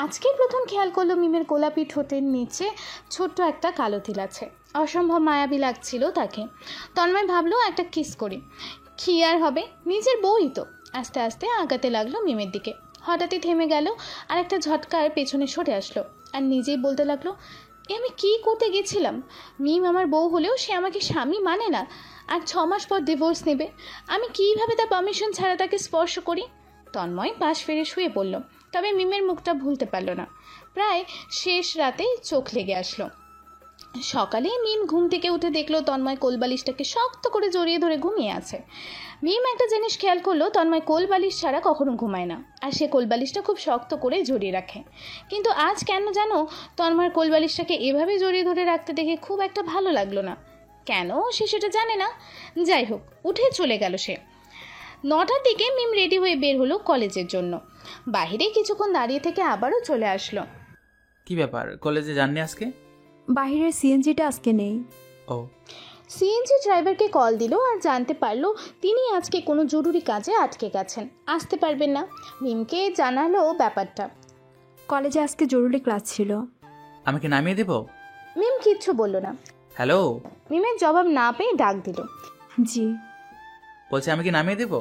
আজকে প্রথম খেয়াল করলো মিমের গোলাপি ঠোঁটের নিচে ছোট্ট একটা কালো তিল আছে। অসম্ভব মায়াবী লাগছিল তাকে। তন্ময় ভাবলো একটা কিস করি, কি আর হবে, নিজের বউই তো। আস্তে আস্তে আগাতে লাগলো মিমের দিকে। হঠাৎই থেমে গেল আর একটা ঝটকার পেছনে সরে আসলো। আর নিজেই বলতে লাগলো, আমি কি করতে গেছিলাম? মিম আমার বউ হলেও সে আমাকে স্বামী মানে না। আর 6 মাস পর ডিভোর্স নেবে। আমি কীভাবে তার পারমিশন ছাড়া তাকে স্পর্শ করি? তন্ময় পাশ ফিরে শুয়ে পড়ল। তবে মিমের মুখটা ভুলতে পারল না। প্রায় শেষ রাতে চোখ লেগে আসলো। সকালে মিম ঘুম থেকে উঠে দেখলো তন্ময় কোলবালিশটাকে শক্ত করে জড়িয়ে ধরে ঘুমিয়ে আছে। মিম একটা জিনিস খেয়াল করলো, তন্ময় কোলবালিশ ছাড়া কখনো ঘুমায় না। আর সে কোলবালিশটা খুব শক্ত করে জড়িয়ে রাখে। কিন্তু আজ কেন জানো তন্ময়ের কোলবালিশটাকে এভাবে জড়িয়ে ধরে রাখতে দেখে খুব একটা ভালো লাগলো না। কেন সে সেটা জানে না। যাই হোক, উঠে চলে গেল সে। 9টার দিকে মিম রেডি হয়ে বের হলো কলেজের জন্য। বাহিরে কিছুক্ষণ দাঁড়িয়ে থেকে আবারও চলে আসলো। কি ব্যাপার, কলেজে যাননি আজকে? বাইরের সিএনজিটা আজকে নেই। ও। সিএনজি ড্রাইভারকে কল দিল আর জানতে পারলো তিনি আজকে কোনো জরুরি কাজে আটকে গেছেন, আসতে পারবেন না। মিমকে জানালো ব্যাপারটা। কলেজে আজকে জরুরি ক্লাস ছিল। আমাকে নামিয়ে দেব? মিম কিচ্ছু বলল না। হ্যালো। মিমের জবাব না পেয়ে ডাক দিল। জি। বলছে আমি কি নামিয়ে দেব?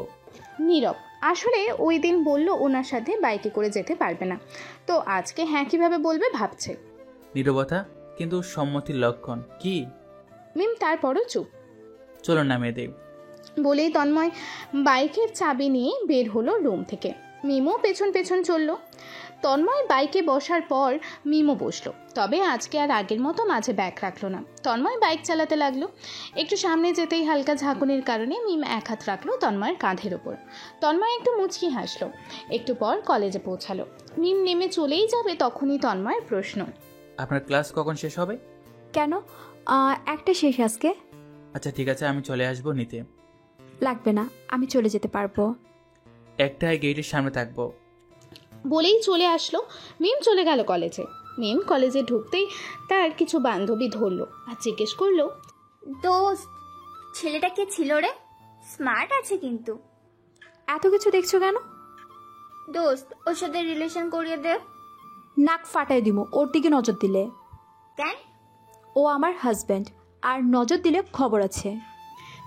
নীরব। আসলে ওই দিন বলল ওনার সাথে বাইকে করে যেতে পারবে না, তো আজকে হ্যাঁ কিভাবে বলবে ভাবছে। নীরবতা কিন্তু সম্মতির লক্ষণ। কি? মিম তারপরও চুপ। চলো নামিয়ে দেব বলেই তন্ময় বাইকের চাবি নিয়ে বের হলো রুম থেকে। মিমও পেছন পেছন চলল। তন্ময় বাইকে বসার পর মিমও বসলো। তবে আজকে আর আগের মতো মাঝে ব্যাগ রাখলো না। তন্ময় বাইক চালাতে লাগলো। একটু সামনে যেতেই হালকা ঝাঁকুনির কারণে মিম এক হাত রাখলো তন্ময়ের কাঁধের ওপর। তন্ময় একটু মুচকি হাসলো। একটু পর কলেজে পৌঁছালো। মিম নেমে চলেই যাবে, তখনই তন্ময়ের প্রশ্ন, আপনার ক্লাস কখন শেষ হবে? কেন? একটা শেষ আজকে। আচ্ছা ঠিক আছে, আমি চলে আসবো নিতে। লাগবে না, আমি চলে যেতে পারবো। একটাই গেটের সামনে থাকবো। বলেই চলে আসলো। মিম চলে গেল কলেজে। মিম কলেজে ঢুকতেই তার কিছু বান্ধবী ধরলো আর জিজ্ঞেস করলো, দোস্ত, ছেলেটা কে ছিল রে? স্মার্ট আছে কিন্তু। এত কিছু দেখছো কেন? দোস্ত, ওর সাথে রিলেশন করিয়ে দে। নাক ফাটাই দিমু ওর দিকে নজর দিলে। কেন? ও আমার হাজব্যান্ড, আর নজর দিলে খবর আছে।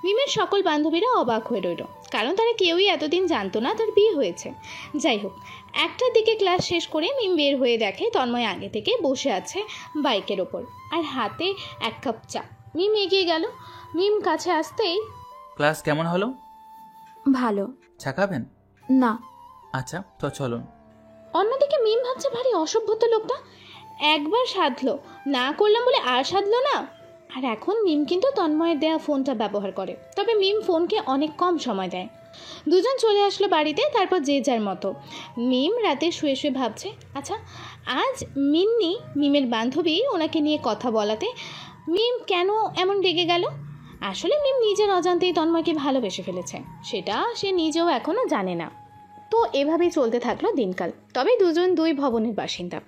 মিমের সকল বান্ধবীরা অবাক হয়ে রইল, কারণ তারা কেউই এতদিন জানতো না তার বিয়ে হয়েছে। যাই হোক, একটার দিকে ক্লাস শেষ করে মিম বের হয়ে দেখে তন্ময় আগে থেকে বসে আছে বাইকের ওপর আর হাতে 1 কাপ চা। মিম এগিয়ে গেল। মিম কাছে আসতেই, ক্লাস কেমন হলো? ভালো। চা খাবেন? না। আচ্ছা তো চলুন। অন্যদিকে মিম ভাবছে ভারী অসভ্যতা লোকটা। একবার সাধলো, না করলাম বলে আর সাধলো না। আর এখন মিম কিন্তু তন্ময়ের দেয়া ফোনটা ব্যবহার করে, তবে মিম ফোনকে অনেক কম সময় দেয়। দুজন চলে আসলো বাড়িতে, তারপর যে যার মতো। মিম রাতে শুয়ে শুয়ে ভাবছে, আচ্ছা আজ মিন্নি মিমের বান্ধবী ওনাকে নিয়ে কথা বলাতে মিম কেন এমন রেগে গেল। আসলে মিম নিজের অজান্তেই তন্ময়কে ভালোবেসে ফেলেছে, সেটা সে নিজেও এখনও জানে না। তো এভাবেই চলতে থাকলো দিনকাল। তবে দুজন 2 ভবনের বাসিন্দা,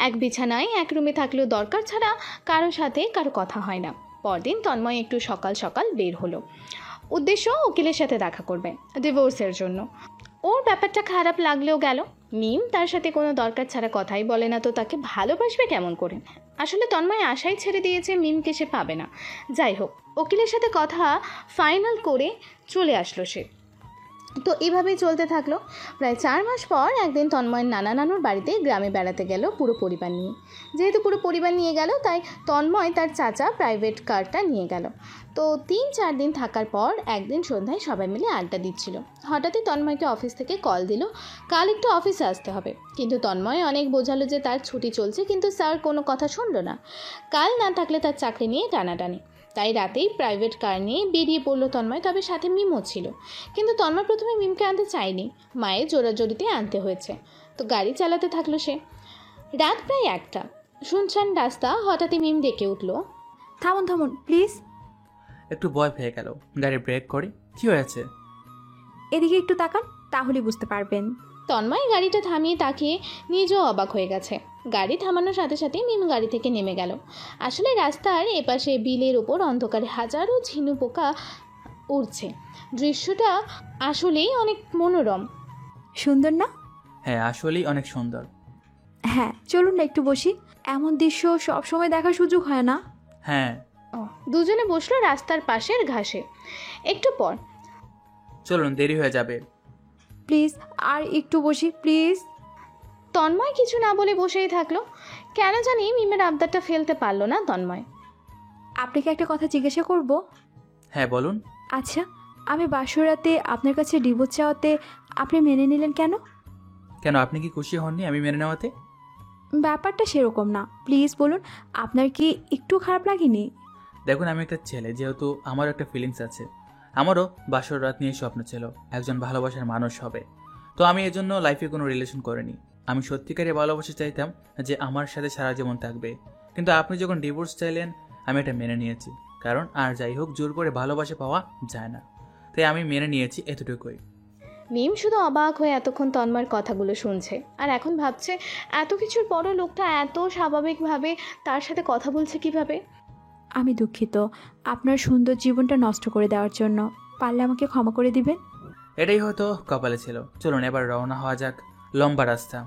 এক বিছানায় এক রুমে থাকলেও দরকার ছাড়া কারো সাথে কারো কথা হয় না। পরদিন তন্ময় একটু সকাল সকাল বের হলো। উদ্দেশ্য উকিলের সাথে দেখা করবে ডিভোর্সের জন্য। ওর ব্যাপারটা খারাপ লাগলেও গেল। মিম তার সাথে কোনো দরকার ছাড়া কথাই বলে না, তো তাকে ভালোবাসবে কেমন করে? আসলে তন্ময় আশাই ছেড়ে দিয়েছে মিমকে সে পাবে না। যাই হোক, উকিলের সাথে কথা ফাইনাল করে চলে আসলো সে। তো এভাবেই চলতে থাকলো। প্রায় 4 মাস পর একদিন তন্ময়ের নানা নানুর বাড়িতে গ্রামে বেড়াতে গেল পুরো পরিবার নিয়ে। যেহেতু পুরো পরিবার নিয়ে গেল, তাই তন্ময় তার চাচা প্রাইভেট কারটা নিয়ে গেল। তো 3-4 দিন থাকার পর একদিন সন্ধ্যায় সবাই মিলে আড্ডা দিচ্ছিল। হঠাৎই তন্ময়কে অফিস থেকে কল দিল, কাল একটু অফিসে আসতে হবে। কিন্তু তন্ময় অনেক বোঝালো যে তার ছুটি চলছে, কিন্তু স্যার কোনো কথা শুনল না। কাল না থাকলে তার চাকরি নিয়ে টানাটানি। তাই রাতেই প্রাইভেট কার নিয়ে বেরিয়ে পড়লো তন্ময়, তবে সাথে মিমও ছিল। কিন্তু তন্ময় প্রথমে মিমকে আনতে চায়নি, মায়ের জোরাজোরিতে আনতে হয়েছে। তো গাড়ি চালাতে থাকলো সে। রাত প্রায় 1টা, শুনশান রাস্তা। হঠাৎই মিম ডেকে উঠলো, থামুন থামুন প্লিজ। একটু ভয় পেয়ে গেল। গাড়ি ব্রেক করে, কি হয়েছে? এদিকে একটু তাকান, তাহলে বুঝতে পারবেন। তন্ময় গাড়িটা থামিয়ে তাকিয়ে নিজেও অবাক হয়ে গেছে। গাড়ি থামানোর সাথে সাথে মিম গাড়ি থেকে নেমে গেল। আসলে রাস্তার এপাশে বিলের ওপর অন্ধকারে হাজারো ঝিনু পোকা উড়ছে। দৃশ্যটা আসলেই অনেক মনোরম। সুন্দর না? হ্যাঁ, আসলেই অনেক সুন্দর। হ্যাঁ, চলুন না একটু বসি। এমন দৃশ্য সবসময় দেখার সুযোগ হয় না। হ্যাঁ। দুজনে বসলো রাস্তার পাশের ঘাসে। একটু পর, চলুন, দেরি হয়ে যাবে। প্লিজ আর একটু বসি প্লিজ। তন্ময় কিছু না বলে বসেই থাকলো। কেন জানি মিমের আবদারটা ফেলতে পারলো না তন্ময়। আপনাকে একটা কথা জিজ্ঞাসা করব? হ্যাঁ, বলুন। আচ্ছা, আমি বাসরাতে আপনার কাছে ডিভোর্স চাওয়াতে আপনি মেনে নিলেন কেন? কেন, আপনি কি খুশি হননি আমি মেনে নেওয়াতে? ব্যাপারটা সেরকম না, প্লিজ বলুন। আপনার কি একটু খারাপ লাগেনি? দেখুন, আমি একটা ছেলে, যেহেতু আমারও একটা ফিলিংস আছে। আমারও বাসর রাত নিয়ে স্বপ্ন ছিল একজন ভালোবাসার মানুষ হবে। তো আমি এজন্য লাইফে কোনো রিলেশন করিনি। আমি সত্যিকারের ভালোবাসা চাইতাম যে আমার সাথে সারা জীবন থাকবে। কিন্তু আপনি যখন ডিভোর্স চাইলেন, আমি এটা মেনে নিয়েছি। কারণ আর যাই হোক, জোর করে ভালোবাসা পাওয়া যায় না। তাই আমি মেনে নিয়েছি, এতটুকুই। মিম শুধু অবাক হয়ে এতক্ষণ তন্ময়ের কথাগুলো শুনছে, আর এখন ভাবছে এত কিছুর পরও লোকটা এত স্বাভাবিকভাবে তার সাথে কথা বলছে কিভাবে। আমি দুঃখিত আপনার সুন্দর জীবনটা নষ্ট করে দেওয়ার জন্য। পারলে আমাকে ক্ষমা করে দিবেন। এটাই হয়তো কপালে ছিল। চলুন এবার রওনা হওয়া যাক, লম্বা রাস্তা।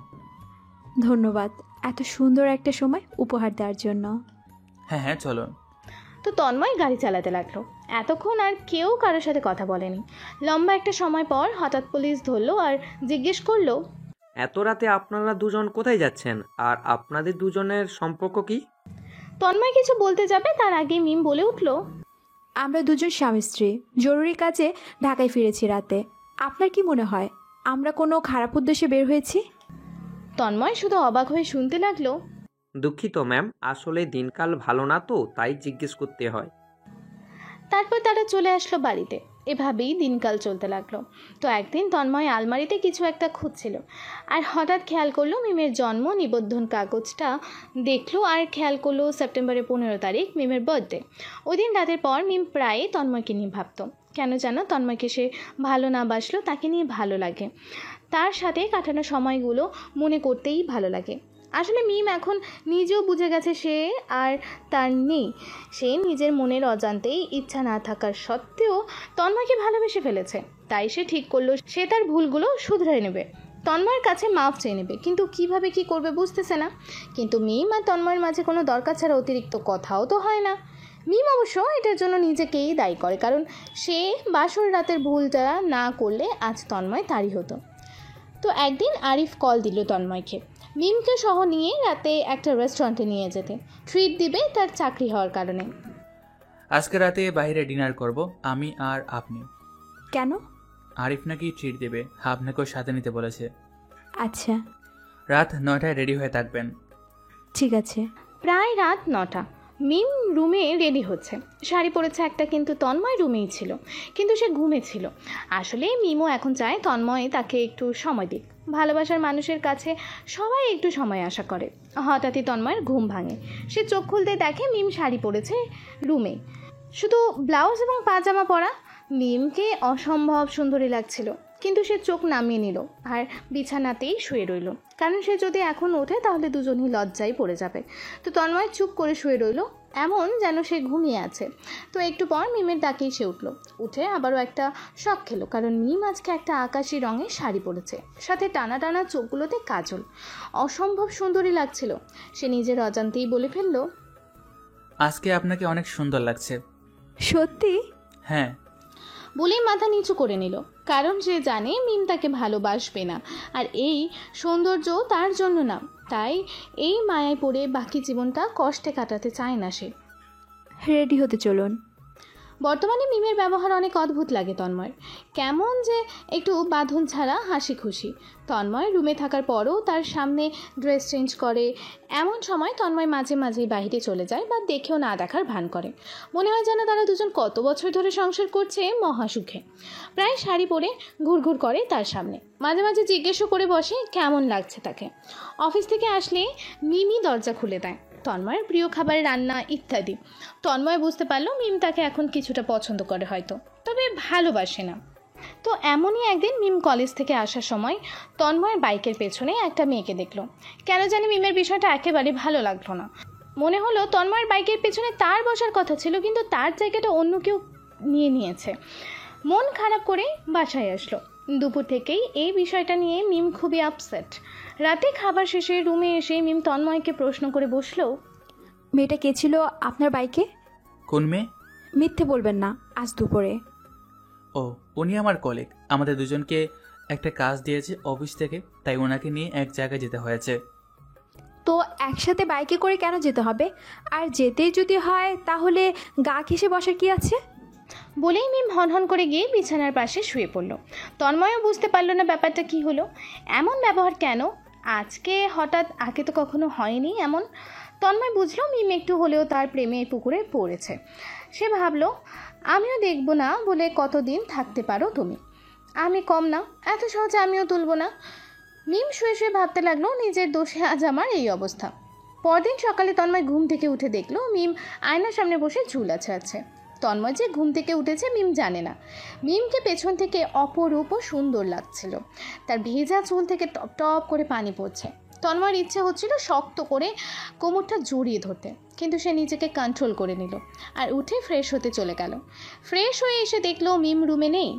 ধন্যবাদ এত সুন্দর একটা সময় উপহার দেওয়ার জন্য। হ্যাঁ হ্যাঁ, চলুন। তো তন্ময় গাড়ি চালাতে লাগলো। এতক্ষণ আর কেউ কারোর সাথে কথা বলেনি। লম্বা একটা সময় পর হঠাৎ পুলিশ ধরলো আর জিজ্ঞেস করলো, এত রাতে আপনারা দুজন কোথায় যাচ্ছেন, আর আপনাদের দুজনের সম্পর্ক কি? তন্ময় কিছু বলতে যাবে তার আগে মিম বলে উঠলো, আমরা দুজন স্বামী স্ত্রী, জরুরি কাজে ঢাকায় ফিরেছি রাতে। আপনার কি মনে হয় আমরা কোনো খারাপ উদ্দেশ্যে বের হয়েছি? তন্ময় শুধু অবাক হয়ে শুনতে লাগলো। দুঃখিত ম্যাম, আসলে দিনকাল ভালো না তো, তাই জিজ্ঞেস করতে হয়। তারপর তারা চলে আসলো বাড়িতে। এভাবেই দিনকাল চলতে লাগলো। তো একদিন তন্ময় আলমারিতে কিছু একটা খুঁজছিল, আর হঠাৎ খেয়াল করলো মিমের জন্ম নিবন্ধন কাগজটা দেখলো, আর খেয়াল করলো সেপ্টেম্বরের 15 তারিখ মিমের বার্থডে। ওই দিন রাতের পর মিম প্রায় তন্ময়কে নিয়ে ভাবতো। কেন যেন তন্ময়কে সে ভালো না বাসলো, তাকে নিয়ে ভালো লাগে। তার সাথে কাটানো সময়গুলো মনে করতেই ভালো লাগে। আসলে মিম এখন নিজেও বুঝে গেছে সে আর তার নেই। সে নিজের মনের অজান্তেই, ইচ্ছা না থাকার সত্ত্বেও তন্ময়কে ভালোবেসে ফেলেছে। তাই সে ঠিক করলো সে তার ভুলগুলো শুধরে নেবে, তন্ময়ের কাছে মাফ চেয়ে নেবে। কিন্তু কিভাবে কি করবে বুঝতেছে না। কিন্তু মিম আর তন্ময়ের মাঝে কোনো দরকার ছাড়া অতিরিক্ত কথাও তো হয় না। মিম অবশ্য এটার জন্য নিজেকেই দায়ী করে, কারণ সে বাসর রাতের ভুলটা না করলে আজ তন্ময় তারই হতো। তো একদিন আরিফ কল দিল তন্ময়কে, মিমকে সহ নিয়ে রাতে একটা রেস্টুরেন্টে নিয়ে যেতে, ট্রিট দিবে তার চাকরি হওয়ার কারণে। আজকে রাতে বাইরে ডিনার করব আমি আর আপনি। কেন? আরিফ নাকি ট্রিট দেবে, আপনাকেও সাথে নিতে বলেছে। আচ্ছা, রাত 9টায় রেডি হয়ে থাকবেন। ঠিক আছে। প্রায় রাত 9টা। মিম রুমে রেডি হচ্ছে, শাড়ি পরেছে একটা, কিন্তু তন্ময় রুমেই ছিল, কিন্তু সে ঘুমেছিল। আসলে মিমও এখন চায় তন্ময় তাকে একটু সময় দিক। ভালোবাসার মানুষের কাছে সবাই একটু সময় আশা করে। হঠাৎই তন্ময়ের ঘুম ভাঙে। সে চোখ খুলতে দেখে মিম শাড়ি পরেছে রুমে, শুধু ব্লাউজ এবং পাজামা পরা। মিমকে অসম্ভব সুন্দরী লাগছিল, কিন্তু সে চোখ নামিয়ে নিল আর বিছানাতেই শুয়ে রইল। কারণ সে যদি এখন ওঠে তাহলে দুজনই লজ্জায় পড়ে যাবে। তো তন্ময় চুপ করে শুয়ে রইল, এমন যেন সে ঘুমিয়ে আছে। তো একটু পর মিমের ডাকেই সে উঠল। উঠে আবারও একটা শখ খেলো, কারণ মিম আজকে একটা আকাশি রঙের শাড়ি পরেছে, সাথে টানা টানা চোখগুলোতে কাজল। অসম্ভব সুন্দরী লাগছিল। সে নিজের অজান্তেই বলে ফেলল, আজকে আপনাকে অনেক সুন্দর লাগছে। সত্যি? হ্যাঁ। বলেই মাথা নিচু করে নিল, কারণ সে জানে মিম তাকে ভালোবাসবে না, আর এই সৌন্দর্য তার জন্য না। তাই এই মায়ায় পড়ে বাকি জীবনটা কষ্টে কাটাতে চায় না সে। রেডি হতে চলুন। বর্তমানে মিমের ব্যবহার অনেক অদ্ভুত লাগে তন্ময়ের, কেমন যে একটু বাঁধন ছাড়া হাসি খুশি। তন্ময় রুমে থাকার পরও তার সামনে ড্রেস চেঞ্জ করে। এমন সময় তন্ময় মাঝে মাঝেই বাইরে চলে যায় বা দেখেও না দেখার ভান করে। মনে হয় যেন তারা দুজন কত বছর ধরে সংসার করছে মহাসুখে। প্রায় শাড়ি পরে ঘুরঘুর করে তার সামনে, মাঝে মাঝে জিজ্ঞেসও করে বসে কেমন লাগছে তাকে। অফিস থেকে আসলে মিমি দরজা খুলে দেয়, তন্ময়ের প্রিয় খাবার রান্না ইত্যাদি। তন্ময় বুঝতে পারলো মিম তাকে এখন কিছুটা পছন্দ করে হয়তো, তবে ভালোবাসে না। তো এমনই একদিন মিম কলেজ থেকে আসার সময় তন্ময়ের বাইকের পেছনে একটা মেয়েকে দেখলো। কেন জানি মিমের বিষয়টা একেবারে ভালো লাগলো না। মনে হলো তন্ময়ের বাইকের পেছনে তার বসার কথা ছিল, কিন্তু তার জায়গাটা অন্য কেউ নিয়ে নিয়েছে। মন খারাপ করে বাসায় আসলো। দুপুর থেকেই এই বিষয়টা নিয়ে মিম খুবই আপসেট। রাতে খাবার শেষে রুমে এসে মিম তন্ময়কে প্রশ্ন করে বসলো, মেয়েটা কে ছিল আপনার বাইকে? কোন মেয়ে? মিথ্যে বলবেন না, আজ দুপুরে। ও, উনি আমার কলিগ। আমাদের দুজনকে একটা কাজ দিয়েছে অফিস থেকে, তাই ওনাকে নিয়ে এক জায়গায় যেতে হয়েছে। তো একসাথে বাইকে করে কেন যেতে হবে? আর যেতেই যদি হয় তাহলে গা ঘেঁষে বসার কি আছে? বলেই মিম হনহন করে গিয়ে বিছানার পাশে শুয়ে পড়ল। তন্ময়ও বুঝতে পারল না ব্যাপারটা কি হলো, এমন ব্যবহার কেন আজকে হঠাৎ, আগে তো কখনো হয়নি এমন। তন্ময় বুঝলো মিম একটু হলেও তার প্রেমের পুকুরে পড়েছে। সে ভাবলো, আমিও দেখব না বলে কতদিন থাকতে পারো তুমি, আমি কম না, এত সহজে আমিও তুলব না। মিম শুয়ে শুয়ে ভাবতে লাগলো নিজের দোষে আজ আমার এই অবস্থা। পরদিন সকালে তন্ময় ঘুম থেকে উঠে দেখলো মিম আয়নার সামনে বসে চুল আছে। তন্ময় যে ঘুম থেকে উঠেছে মিম জানে না। মিমকে পেছন থেকে অপরূপ ও সুন্দর লাগছিল। তার ভেজা চুল থেকে টপ টপ করে পানি পড়ছে। তন্ময়ের ইচ্ছে হচ্ছিল শক্ত করে কোমরটা জড়িয়ে ধরতে, কিন্তু সে নিজেকে কন্ট্রোল করে নিল আর উঠে ফ্রেশ হতে চলে গেল। ফ্রেশ হয়ে এসে দেখলো মিম রুমে নেই।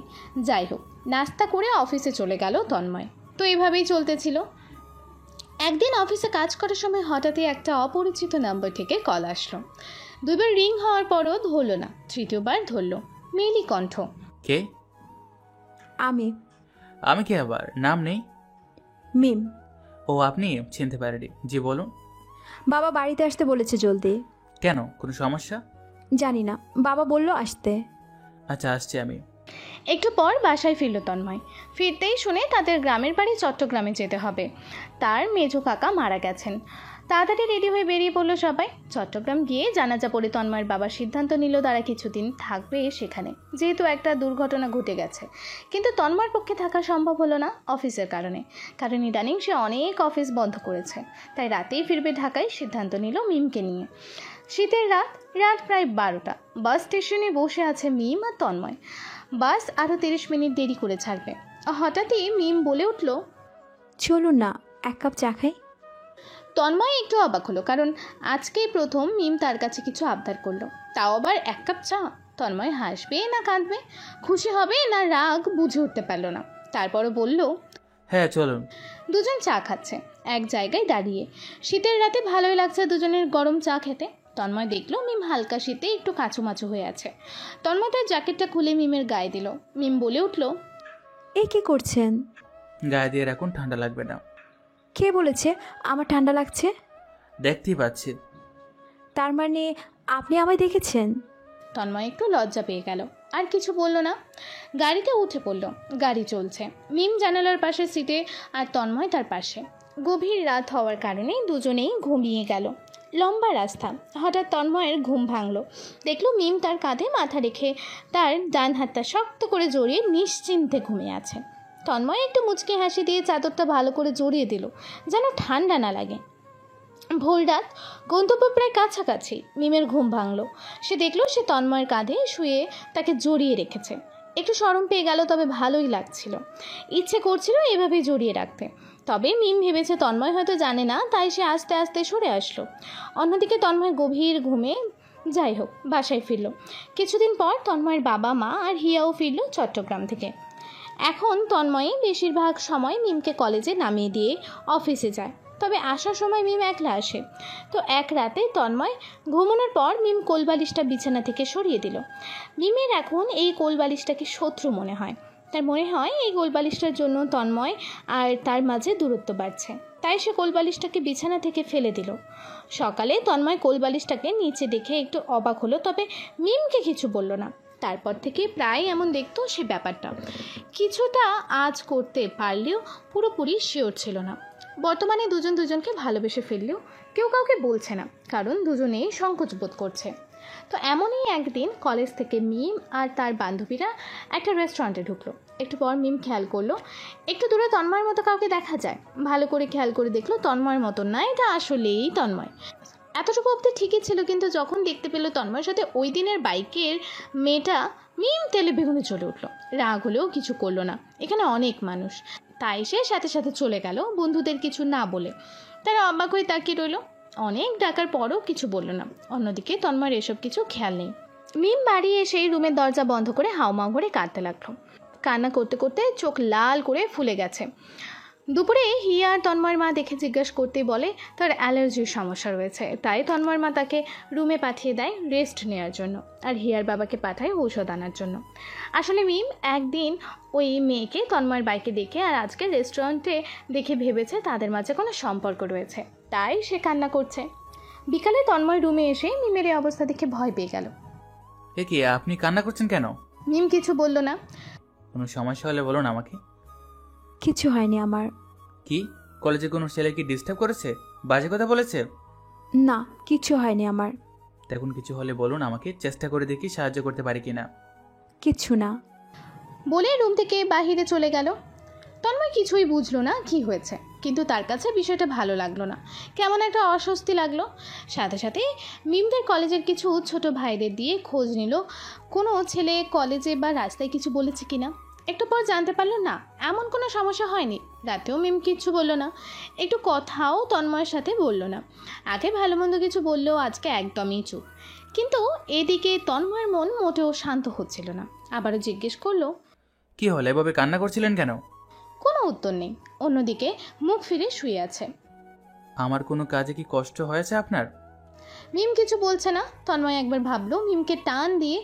যাই হোক, নাস্তা করে অফিসে চলে গেল তন্ময়। তো এভাবেই চলতেছিল। একদিন অফিসে কাজ করার সময় হঠাৎই একটা অপরিচিত নাম্বার থেকে কল আসলো। দুইবার রিং হওয়ার পরও ধরলো না, তৃতীয়বার ধরলো। মেলি কণ্ঠ। কে? আমি। আমি কে আবার? নাম নেই? মিম। ও, আপনি? চিনতে পারিনি। জি বলুন। বাবা বাড়িতে আসতে বলেছে জলদি। কেন, কোনো সমস্যা? জানি না, বাবা বলল আসতে। আচ্ছা, আসছি আমি। একটু পর বাসায় ফিরল তন্ময়। ফিরতেই শুনে তাদের গ্রামের বাড়ি চট্টগ্রামে যেতে হবে, তার মেজো কাকা মারা গেছেন। তাড়াতাড়ি রেডি হয়ে বেরিয়ে পড়লো সবাই। চট্টগ্রাম গিয়ে জানাজা পড়ে তন্ময়ের বাবা সিদ্ধান্ত নিল তারা কিছুদিন থাকবে সেখানে, যেহেতু একটা দুর্ঘটনা ঘটে গেছে। কিন্তু তন্ময়ের পক্ষে থাকা সম্ভব হলো না অফিসের কারণে, কারণ ইদানিং সে অনেক অফিস বন্ধ করেছে। তাই রাতেই ফিরবে ঢাকায় সিদ্ধান্ত নিল মিমকে নিয়ে। শীতের রাত প্রায় 12টা। বাস স্টেশনে বসে আছে মিম আর তন্ময়। বাস আরও 30 মিনিট দেরি করে ছাড়বে। হঠাৎই মিম বলে উঠল, চলুন না, এক কাপ চা খাই। তন্ময় একটু অবাক হলো, কারণ আজকেই প্রথম মিম তার কাছে কিছু আবদার করলো, তাও আবার 1 কাপ চা। তন্ময় হাসবে না কাঁদবে, খুশি হবে না রাগ বুঝে উঠতে পারল না। তারপরও বলল, হ্যাঁ চলুন। দুজন চা খাচ্ছে এক জায়গায় দাঁড়িয়ে। শীতের রাতে ভালোই লাগছে দুজনের গরম চা খেতে। তন্ময় দেখলো মিম হালকা শীতে একটু কাঁচুমাচু হয়ে আছে। তন্ময় তার জ্যাকেটটা খুলে মিমের গায়ে দিল। মিম বলে উঠল, এ কি করছেন? গায়ে দিয়ে রাখুন, ঠান্ডা লাগবে না। কে বলেছে আমার ঠান্ডা লাগছে? দেখতেই পাচ্ছি। তার মানে আপনি আমায় দেখেছেন? তন্ময় একটু লজ্জা পেয়ে গেল, আর কিছু বলল না। গাড়িতে উঠে পড়ল। গাড়ি চলছে। মিম জানালার পাশে সিটে আর তন্ময় তার পাশে। গভীর রাত হওয়ার কারণে দুজনেই ঘুমিয়ে গেল। লম্বা রাস্তা। হঠাৎ তন্ময়ের ঘুম ভাঙল। দেখল মিম তার কাঁধে মাথা রেখে তার ডান হাতটা শক্ত করে জড়িয়ে নিশ্চিন্তে ঘুমিয়ে আছে। তন্ময় একটু মুচকি হাসি দিয়ে চাদরটা ভালো করে জড়িয়ে দিল, যেন ঠান্ডা না লাগে। ভোর রাত, গন্তব্য প্রায় কাছাকাছি। মিমের ঘুম ভাঙল। সে দেখল সে তন্ময়ের কাঁধে শুয়ে তাকে জড়িয়ে রেখেছে। একটু শরম পেয়ে গেল, তবে ভালোই লাগছিল। ইচ্ছে করছিল এভাবেই জড়িয়ে রাখতে। তবে মিম ভেবেছে তন্ময় হয়তো জানে না, তাই সে আস্তে আস্তে সরে আসলো। অন্যদিকে তন্ময় গভীর ঘুমে। যাই হোক, বাসায় ফিরল। কিছুদিন পর তন্ময়ের বাবা মা আর হিয়াও ফিরল চট্টগ্রাম থেকে। এখন তন্ময়ই বেশিরভাগ সময় মিমকে কলেজে নামিয়ে দিয়ে অফিসে যায়। তবে আসার সময় মিম একলা আসে। তো এক রাতে তন্ময় ঘুমানোর পর মিম কোলবালিশটা বিছানা থেকে সরিয়ে দিল। মিমের এখন এই কোলবালিশটাকে শত্রু মনে হয়। তার মনে হয় এই কোলবালিশটার জন্য তন্ময় আর তার মাঝে দূরত্ব বাড়ছে, তাই সে কোলবালিশটাকে বিছানা থেকে ফেলে দিল। সকালে তন্ময় কোলবালিশটাকে নিচে দেখে একটু অবাক হলো, তবে মিমকে কিছু বলল না। তারপর থেকে প্রায় এমন দেখতো সে ব্যাপারটা কিছুটা আজ করতে পারলেও পুরোপুরি শিওর ছিল না। বর্তমানে দুজন দুজনকে ভালোবেসে ফেললেও কেউ কাউকে বলছে না, কারণ দুজনেই সংকোচ বোধ করছে। তো এমনই একদিন কলেজ থেকে মিম আর তার বান্ধবীরা একটা রেস্টুরেন্টে ঢুকলো। একটু পর মিম খেয়াল করলো একটু দূরে তন্ময়ের মতো কাউকে দেখা যায়। ভালো করে খেয়াল করে দেখলো তন্ময়ের মতো না, এটা আসলেই তন্ময়। এতটুকু অবধি ঠিকই ছিল, কিন্তু যখন দেখতে পেল তন্ময়ের সাথে ওই দিনের বাইকের মেয়েটা, মিম তেলে বেগুনে চলে উঠলো। রাগ হলেও কিছু করলো না, এখানে অনেক মানুষ, তাই সে সাথে সাথে চলে গেল বন্ধুদের কিছু না বলে। তারা অবাক হয়ে তাকিয়ে রইল, অনেক ডাকার পরও কিছু বলল না। অন্যদিকে তন্ময়ের এসব কিছু খেয়াল নেই। মিম বাড়ি এসে রুমের দরজা বন্ধ করে হাউমাউ করে কাঁদতে লাগলো। কান্না করতে করতে চোখ লাল করে ফুলে গেছে। দুপুরে হিয়া আর তন্ময়ের মা দেখে জিজ্ঞেস করতে বলে তার অ্যালার্জির সমস্যা রয়েছে, তাই তন্ময়ের মা তাকে রুমে পাঠিয়ে দেয় রেস্ট নেওয়ার জন্য, আর হিয়ার বাবাকে পাঠায় ঔষধ আনার জন্য। আসলে মিম একদিন ওই মেয়েকে তন্ময়ের বাইকে দেখে আর আজকে রেস্টুরেন্টে দেখে ভেবেছে তাদের মাঝে কোনো সম্পর্ক রয়েছে, তাই সে কান্না করছে। বিকালে তন্ময় রুমে এসে মিমের এই অবস্থা দেখে ভয় পেয়ে গেল। এ কি, আপনি কান্না করছেন কেন? মিম কিছু বলল না। কোনো সমস্যা হলে বলুন আমাকে। কিছু হয়নি আমার। কি, কলেজে কোনো ছেলে কি ডিস্টার্ব করেছে, বাজে কথা বলেছে? না, কিছু হয়নি আমার। দেখুন, কিছু হলে বলুন আমাকে, চেষ্টা করে দেখি সাহায্য করতে পারি কিনা। কিছু না বলে রুম থেকে বাহিরে চলে গেল। তন্ময় কিছুই বুঝলো না কি হয়েছে, কিন্তু তার কাছে বিষয়টা ভালো লাগলো না, কেমন একটা অস্বস্তি লাগলো। সাথে সাথে মিমদের কলেজের কিছু ছোট ভাইদের দিয়ে খোঁজ নিল কোনো ছেলে কলেজে বা রাস্তায় কিছু বলেছে কিনা। একটু পর জানতে পারলো না, এমন কোনো সমস্যা হয়নি। রাতেও মিম কিচ্ছু বললো না, একটু কথাও তন্ময়ের সাথে বললো না। আগে ভালো মন্দ কিছু বললেও আজকে একদমই চুপ। কিন্তু এদিকে তন্ময়ের মন মোটেও শান্ত হচ্ছিল না। আবারও জিজ্ঞেস করলো, কি হলো, এভাবে কান্না করছিলেন কেন? কোনো উত্তর নেই। অন্যদিকে মুখ ফিরে শুয়ে আছে। আমার কোনো কাজে কি কষ্ট হয়েছে আপনার? মিম কিছু বলছে না। তন্ময় একবার ভাবলো মিমকে টান দিয়ে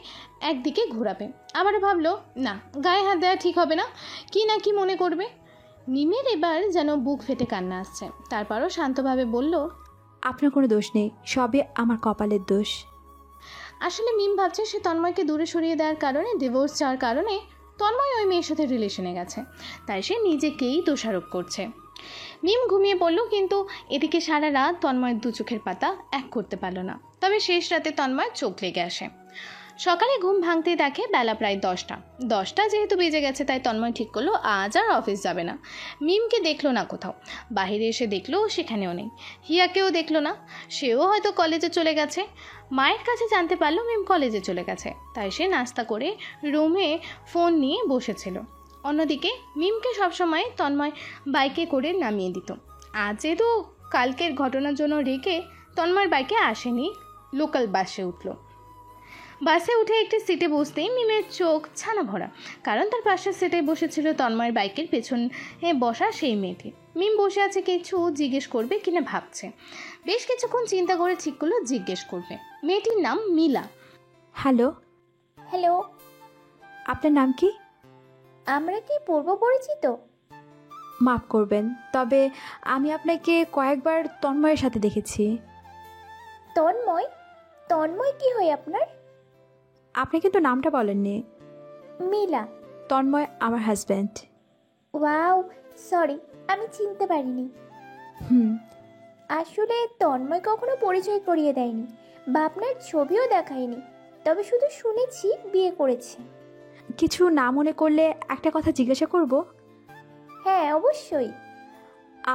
একদিকে ঘোরাবে, আবার ভাবলো না, গায়ে হাত দেওয়া ঠিক হবে না, কি না কি মনে করবে। মিমের এবার যেন বুক ফেটে কান্না আসছে। তারপরও শান্তভাবে বলল, আপনার কোনো দোষ নেই, সবই আমার কপালের দোষ। আসলে মিম ভাবছে সে তন্ময়কে দূরে সরিয়ে দেওয়ার কারণে, ডিভোর্স চাওয়ার কারণে তন্ময় ওই মেয়ের সাথে রিলেশনে গেছে, তাই সে নিজেকেই দোষারোপ করছে। মিম ঘুমিয়ে পড়ল, কিন্তু এদিকে সারা রাত তন্ময়ের দু চোখের পাতা এক করতে পারল না। তবে শেষ রাতে তন্ময়ের চোখ লেগে আসে। সকালে ঘুম ভাঙতেই দেখে বেলা প্রায় 10টা যেহেতু বেজে গেছে, তাই তন্ময় ঠিক করলো আজ আর অফিস যাবে না। মিমকে দেখলো না কোথাও, বাইরে এসে দেখলো সেখানেও নেই। হিয়াকেও দেখলো না, সেও হয়তো কলেজে চলে গেছে। মায়ের কাছে জানতে পারলো মিম কলেজে চলে গেছে, তাই সে নাস্তা করে রুমে ফোন নিয়ে বসেছিল। অন্যদিকে মিমকে সবসময় তন্ময় বাইকে করে নামিয়ে দিত। আজ যেহেতু কালকের ঘটনার জন্য রেখে তন্ময়ের বাইকে আসেনি, লোকাল বাসে উঠল। বাসে উঠে একটি সিটে বসতেই মিমের চোখ ছানা ভরা, কারণ তার পাশের সিটে বসেছিল তন্ময়ের বাইকের পেছনে বসা সেই মেয়েটি। মিম বসে আছে, কিছু জিজ্ঞেস করবে কিনা ভাবছে। বেশ কিছুক্ষণ চিন্তা করে ঠিক করলো জিজ্ঞেস করবে। মেয়েটির নাম মিলা। হ্যালো। হ্যালো, আপনার নাম কি? আমরা কি পূর্ব পরিচিত? মাফ করবেন, তবে আমি আপনাকে কয়েকবার তন্ময়ের সাথে দেখেছি। তন্ময়? তন্ময় কি হয় আপনার? আপনি কিন্তু নামটা বলেননি। মিলা। তন্ময় আমার হাজব্যান্ড। ওয়াও, সরি, আমি চিনতে পারিনি। আসলে তন্ময় কখনো পরিচয় করিয়ে দেয়নি বা আপনার ছবিও দেখায়নি, তবে শুধু শুনেছি বিয়ে করেছে। কিছু না মনে করলে একটা কথা জিজ্ঞাসা করব? হ্যাঁ, অবশ্যই।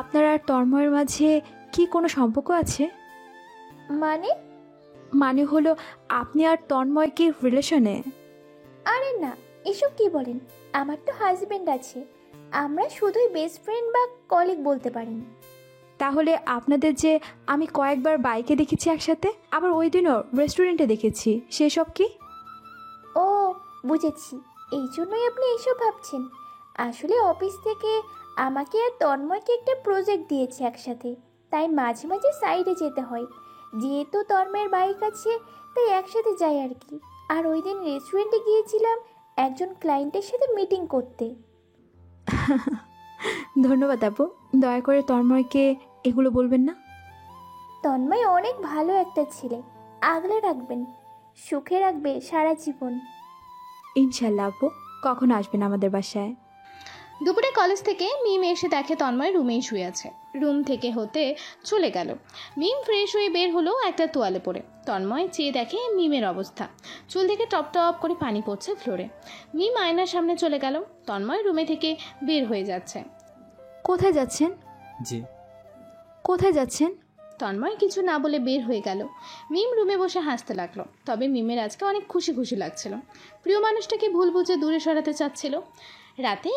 আপনার আর তন্ময়ের মাঝে কি কোনো সম্পর্ক আছে? মানে হলো আপনি আর তন্ময় কি রিলেশনে? আরে না, এসব কি বলেন, আমার তো হাজবেন্ড আছে, আমরা শুধুই বেস্ট ফ্রেন্ড বা কলিগ বলতে পারেন। তাহলে আপনাদের যে আমি কয়েকবার বাইকে দেখেছি একসাথে, আবার ওই দিনও রেস্টুরেন্টে দেখেছি, সেসব কি? ও বুঝেছি, এই জন্যই আপনি এইসব ভাবছেন। আসলে অফিস থেকে আমাকে আর তন্ময়কে একটা প্রজেক্ট দিয়েছে একসাথে, তাই মাঝে মাঝে সাইডে যেতে হয়। যেহেতু তন্ময়ের বাইক আছে তাই একসাথে যাই আর কি। আর ওই দিন রেস্টুরেন্টে গিয়েছিলাম একজন ক্লায়েন্টের সাথে মিটিং করতে। ধন্যবাদ আপু, দয়া করে তন্ময়কে এগুলো বলবেন না। তন্ময় অনেক ভালো একটা ছেলে, আগলে রাখবেন, সুখে রাখবে সারা জীবন। ইনশাল্লাহ আপু, কখন আসবেন আমাদের বাসায়? দুপুরে কলেজ থেকে মিম এসে দেখে তন্ময় রুমেই শুয়ে আছে। রুম থেকে হতে চলে গেল। মিম ফ্রেশ হয়ে বের হলো একটা তোয়ালে পরে। তন্ময় চেয়ে দেখে মিমের অবস্থা, চুল থেকে টপ টপ করে পানি পড়ছে ফ্লোরে। মিম আয়নার সামনে চলে গেল। তন্ময় রুমে থেকে বের হয়ে যাচ্ছে। কোথায় যাচ্ছেন? জি। কোথায় যাচ্ছেন? তন্ময় কিছু না বলে বের হয়ে গেল। মিম রুমে বসে হাসতে লাগলো। তবে মিমের আজকে অনেক খুশি খুশি লাগছিল। প্রিয় মানুষটাকে ভুল বুঝে দূরে সরাতে চাচ্ছিল। রাতে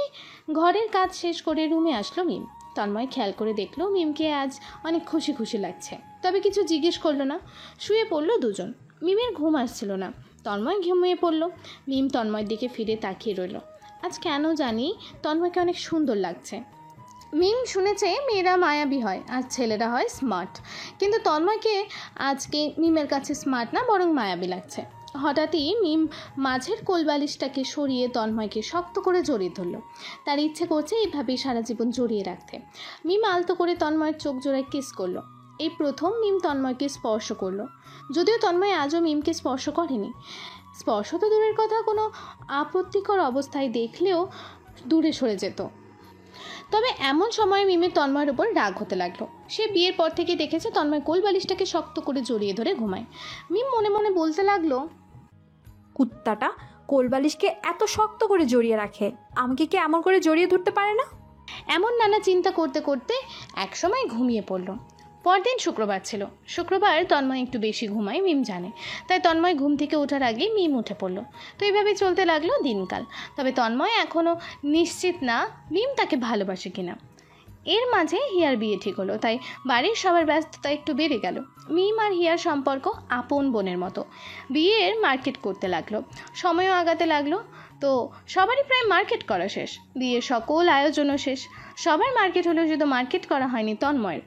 ঘরের কাজ শেষ করে রুমে আসলো মিম। তন্ময় খেয়াল করে দেখলো মিমকে আজ অনেক খুশি খুশি লাগছে, তবে কিছু জিজ্ঞেস করলো না। শুয়ে পড়লো দুজন। মিমের ঘুম আসছিল না। তন্ময় ঘুমিয়ে পড়লো। মিম তন্ময়ের দিকে ফিরে তাকিয়ে রইল। আজ কেন জানি তন্ময়কে অনেক সুন্দর লাগছে। মিম শুনেছে মেয়েরা মায়াবী হয় আর ছেলেরা হয় স্মার্ট, কিন্তু তন্ময়কে আজকে মিমের কাছে স্মার্ট না বরং মায়াবী লাগছে। হঠাৎই মিম মাঝের কোলবালিশটাকে সরিয়ে তন্ময়কে শক্ত করে জড়িয়ে ধরল। তার ইচ্ছে করছে এইভাবেই সারা জীবন জড়িয়ে রাখতে। মিম আলতো করে তন্ময়ের চোখ জোড়ায় কিস করলো। এই প্রথম মিম তন্ময়কে স্পর্শ করলো। যদিও তন্ময় আজও মিমকে স্পর্শ করেনি। স্পর্শ তো দূরের কথা, কোনো আপত্তিকর অবস্থায় দেখলেও দূরে সরে যেত। তবে এমন সময় মিমের তন্ময়ের উপর রাগ হতে লাগলো। সে বিয়ের পর থেকে দেখেছে তন্ময় কোলবালিশটাকে শক্ত করে জড়িয়ে ধরে ঘুমায়। মিম মনে মনে বলতে লাগলো, কুত্তাটা কোলবালিশকে এত শক্ত করে জড়িয়ে রাখে, আমাকে কি এমন করে জড়িয়ে ধরতে পারে না? এমন নানা চিন্তা করতে করতে একসময় ঘুমিয়ে পড়ল। পরদিন শুক্রবার ছিল। শুক্রবার তন্ময় একটু বেশি ঘুমায় মিম জানে, তাই তন্ময় ঘুম থেকে ওঠার আগে মিম উঠে পড়ল। তো এইভাবে চলতে লাগলো দিনকাল। তবে তন্ময় এখনও নিশ্চিত না মিম তাকে ভালোবাসে কিনা। এর মাঝে হিয়ার বিয়ে ঠিক হলো, তাই বাড়ির সবার ব্যস্ততা একটু বেড়ে গেল। মিম আর হিয়ার সম্পর্ক আপন বোনের মতো। বিয়ের মার্কেট করতে লাগলো, সময়ও আগাতে লাগলো। তো সবারই প্রায় মার্কেট করা শেষ, বিয়ের সকল আয়োজনও শেষ। সবার মার্কেট হলেও শুধু মার্কেট করা হয়নি তন্ময়ের।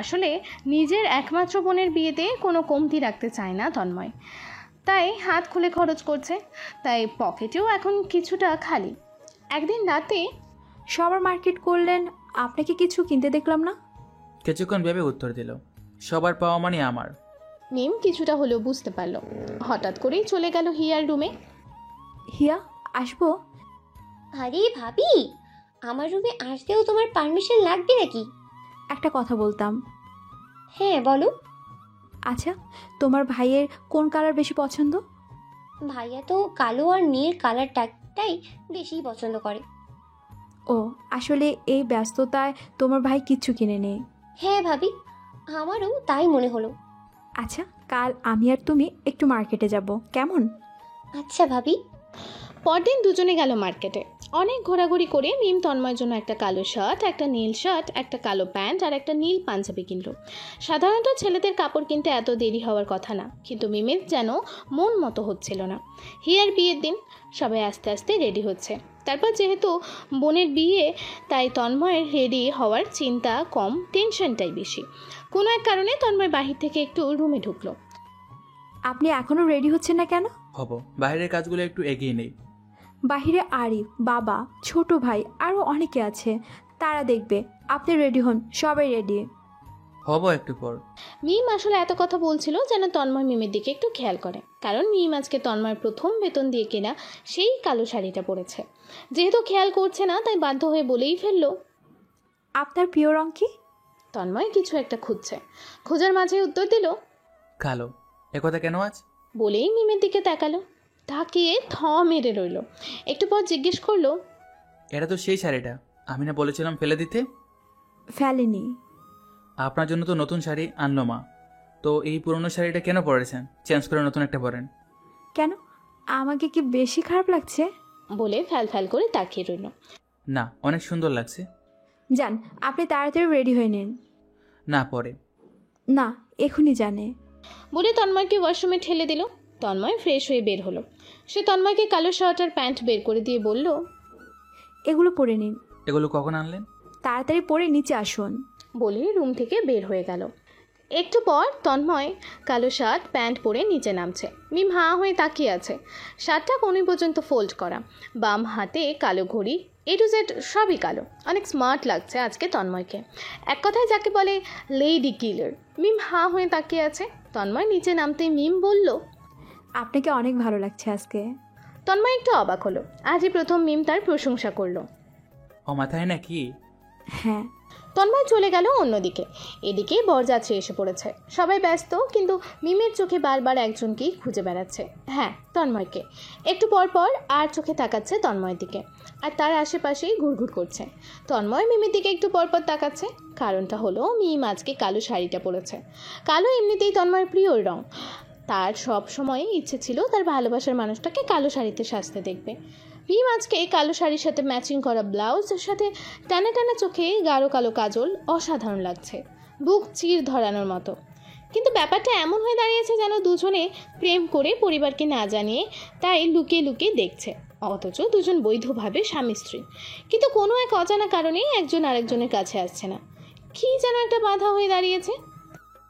আসলে নিজের একমাত্র বোনের বিয়েতে কোনো কমতি রাখতে চায় না তন্ময়, তাই হাত খুলে খরচ করছে। তাই পকেটেও এখন কিছুটা খালি। একদিন রাতে, সবার মার্কেট করলেন, আপনাকে কিছু কিনতে দেখলাম না। কিছুক্ষণ ভেবে উত্তর দিল, সবার পাওয়া মানে আমার। মিম কিছুটা হলেও বুঝতে পারলো। হঠাৎ করেই চলে গেল হিয়ার রুমে। হিয়া, আসবো? আরে ভাবি, আমার রুমে আসতেও তোমার পারমিশন লাগবে নাকি? একটা কথা বলতাম। হ্যাঁ বলো। আচ্ছা, তোমার ভাইয়ের কোন কালার বেশি পছন্দ? ভাইয়া তো কালো আর নীল কালারটাই বেশি পছন্দ করে। ও, আসলে এই ব্যস্ততায় তোমার ভাই কিচ্ছু কিনে নেই। হ্যাঁ ভাবি, আমারও তাই মনে হলো। আচ্ছা, কাল আমি আর তুমি একটু মার্কেটে যাব, কেমন? আচ্ছা ভাবি। পরদিন দুজনে গেল মার্কেটে। অনেক ঘোরাঘুরি করে মিম তন্ময়ের জন্য একটা কালো শার্ট, একটা নীল শার্ট, একটা কালো প্যান্ট আর একটা নীল পাঞ্জাবি কিনল। সাধারণত ছেলেদের কাপড় কিনতে এত দেরি হওয়ার কথা না, কিন্তু মিমের যেন মন মতো হচ্ছিল না। হিয়ার বিয়ের দিন, সবাই আস্তে আস্তে রেডি হচ্ছে। তারপর যেহেতু বোনের বিয়ে, তাই তন্ময়ের রেডি হওয়ার চিন্তা কম, টেনশনটাই বেশি। কোনো এক কারণে তন্ময় বাহির থেকে একটু রুমে ঢুকলো। আপনি এখনো রেডি হচ্ছেন না কেন? হব, বাইরের কাজগুলো একটু এগিয়ে নেই। বাহিরে আরিফ, বাবা, ছোট ভাই আরও অনেকে আছে, তারা দেখবে। আপনি রেডি হন, সবাই রেডি হব একটু পর। মিম আসলে এত কথা বলছিল যেন তন্ময় মিমের দিকে একটু খেয়াল করে, কারণ মিম আজকে তন্ময়ের প্রথম বেতন দিয়ে কেনা সেই কালো শাড়িটা পরেছে। যেহেতু খেয়াল করছে না, তাই বাধ্য হয়ে বলেই ফেললো, আপনার প্রিয় রং কি? তন্ময় কিছু একটা খুঁজছে, খোঁজার মাঝে উত্তর দিল, কালো। একথা কেন আজ? বলেই মিমের দিকে তাকালো। তাকিয়ে থ মেরে রইল। একটু পর জিজ্ঞেস করলো, এটা তো সেই শাড়িটা, আমি না বলেছিলাম ফেলে দিতে? ফেলেনি। আপনার জন্য তো নতুন শাড়ি আনলো মা, তো এই পুরনো শাড়িটা কেন পরেছেন? চেঞ্জ করে নতুন একটা পরেন। কেন, আমাকে কি বেশি খারাপ লাগছে? বলে ফ্যাল ফ্যাল করে তাকিয়ে রইল। না, অনেক সুন্দর লাগছে। যান, আপনি তাড়াতাড়ি রেডি হয়ে নিন। না, পরে। না, এখনই জানে। বলে তন্ময়কে ওয়াশরুমে ঠেলে দিল। তন্ময় ফ্রেশ হয়ে বের হলো। সে তন্ময়কে কালো শার্ট আর প্যান্ট বের করে দিয়ে বলল, এগুলো পরে নিন। এগুলো কখন আনলেন? তাড়াতাড়ি পরে নিচে আসুন। বলে রুম থেকে বের হয়ে গেল। একটু পর তন্ময় কালো শার্ট প্যান্ট পরে নিচে নামছে। মিম হাঁ হয়ে তাকিয়ে আছে। শার্টটা কোণে পর্যন্ত ফোল্ড করা, বাম হাতে কালো ঘড়ি, এ টু জেড সবই কালো। অনেক স্মার্ট লাগছে আজকে তন্ময়কে, এক কথায় যাকে বলে লেডি কিলার। মিম হাঁ হয়ে তাকিয়ে আছে। তন্ময় নিচে নামতেই মিম বলল, আপনাকে অনেক ভালো লাগছে আজকে। তন্ময় একটু অবাক হলো। আজই প্রথম মিম তার প্রশংসা করলো। ও মাথায় নাকি? হ্যাঁ। তন্ময় চলে গেল অন্যদিকে। এদিকে বরযাত্রী এসে পড়েছে। সবাই ব্যস্ত, কিন্তু মিমের চোখে বারবার একজনকেই খুঁজে বেড়াচ্ছে। হ্যাঁ, তন্ময়কে। একটু পর পর আর চোখে তাকাচ্ছে তন্ময়ের দিকে, আর তার আশেপাশেই ঘুরঘুর করছে। তন্ময় মিমের দিকে একটু পরপর তাকাচ্ছে। কারণটা হলো মিম আজকে কালো শাড়িটা পরেছে। কালো এমনিতেই তন্ময়ের প্রিয় রং। তার সব সময় ইচ্ছে ছিল তার ভালোবাসার মানুষটাকে কালো শাড়িতে সাজতে দেখবে। মিম আজকে কালো শাড়ির সাথে ম্যাচিং করা ব্লাউজের সাথে টানা টানা চোখে গাঢ় কালো কাজল অসাধারণ লাগছে, বুক চির ধরানোর মতো। কিন্তু ব্যাপারটা এমন হয়ে দাঁড়িয়েছে যেন দুজনে প্রেম করে পরিবারকে না জানিয়ে তাই লুকিয়ে লুকিয়ে দেখছে, অথচ দুজন বৈধভাবে স্বামী স্ত্রী। কিন্তু কোনো এক অজানা কারণেই একজন আরেকজনের কাছে আসছে না। কি যেন একটা বাধা হয়ে দাঁড়িয়েছে।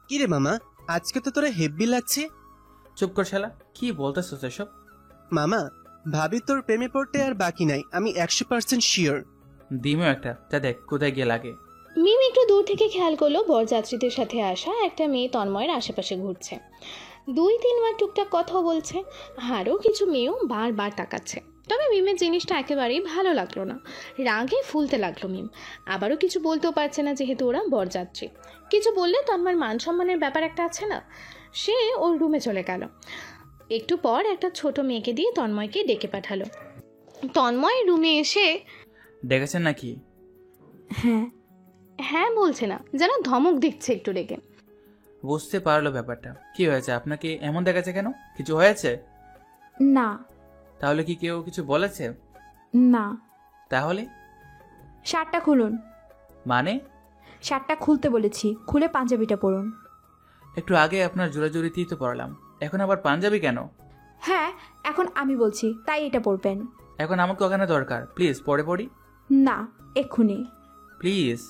কিরে মামা, আজকে তো তোরা হেব্বি লাগছে। চুপ কর শালা, কি বলতেছ এসব? মামা, ভাবি তোর প্রেমে পড়তে আর বাকি নাই, আমি 100% শিওর। দিমও একটা, যা দেখ কোথায় গিয়ে লাগে। মিম একটু দূর থেকে খেয়াল করলো বরযাত্রীদের সাথে আসা একটা মেয়ে তন্ময়ের আশেপাশে ঘুরছে। 2-3 বার টুকটাক কথাও বলছে। আরও কিছু মেয়েও বারবার তাকাচ্ছে। তবে মিমের জিনিসটা একেবারেই ভালো লাগলো না। রাগে ফুলতে লাগলো মিম। আবারও কিছু বলতেও পারছে না, যেহেতু ওরা বরযাত্রী। কিছু বললে তন্ময়ের মান সম্মানের ব্যাপার একটা আছে না। সে ওর রুমে চলে গেল। একটু পর একটা ছোট মেয়েকে দিয়ে তন্ময়কে ডেকে পাঠালো। তন্ময় রুমে এসে, ডেকেছেন নাকি? হ্যাঁ। হ্যাঁ বলছে না, যেন ধমক দিচ্ছে একটু রেগে। বুঝতে পারলো ব্যাপারটা। কি হয়েছে? আপনাকে এমন দেখাচ্ছে কেন? কিছু হয়েছে? না। তাহলে কি কেউ কিছু বলেছে? না। তাহলে শার্টটা খুলুন। মানে? শার্টটা খুলতে বলেছি, খুলে পাঞ্জাবিটা পরুন। একটু আগে আপনার জোরাজুরিতেই তো পড়লাম, এখন আবার পাঞ্জাবি কেন? হ্যাঁ, এখন আমি বলছি তাই এটা পরবেন। এখন আমাকে ওখানে দরকার, প্লিজ পরে পড়ি। না, এক্ষুনি। প্লিজ।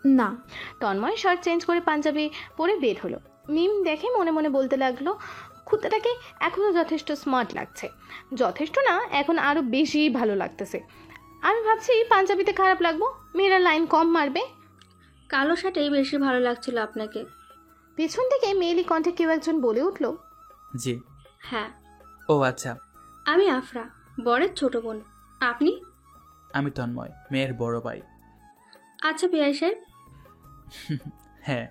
না। তন্ময় শার্ট চেঞ্জ করে পাঞ্জাবি পরে বের হলো। মিম দেখে মনে মনে বলতে লাগলো, কুত্তাটাকে এখনও যথেষ্ট স্মার্ট লাগছে। যথেষ্ট না, এখন আরও বেশি ভালো লাগতেছে। আমি ভাবছি পাঞ্জাবিতে খারাপ লাগবো, মেয়েরা লাইন কম মারবে। কালো শার্টেই বেশি ভালো লাগছিল আপনাকে। পিছন থেকে মেয়েলি কণ্ঠে কেউ একজন বলে উঠল, জি। হ্যাঁ। ও আচ্ছা। আমি আফরা, বরের ছোট বোন। আপনি? আমি তন্ময়, মেয়ের বড় ভাই। আচ্ছা বিআই সাহেব। হ্যাঁ।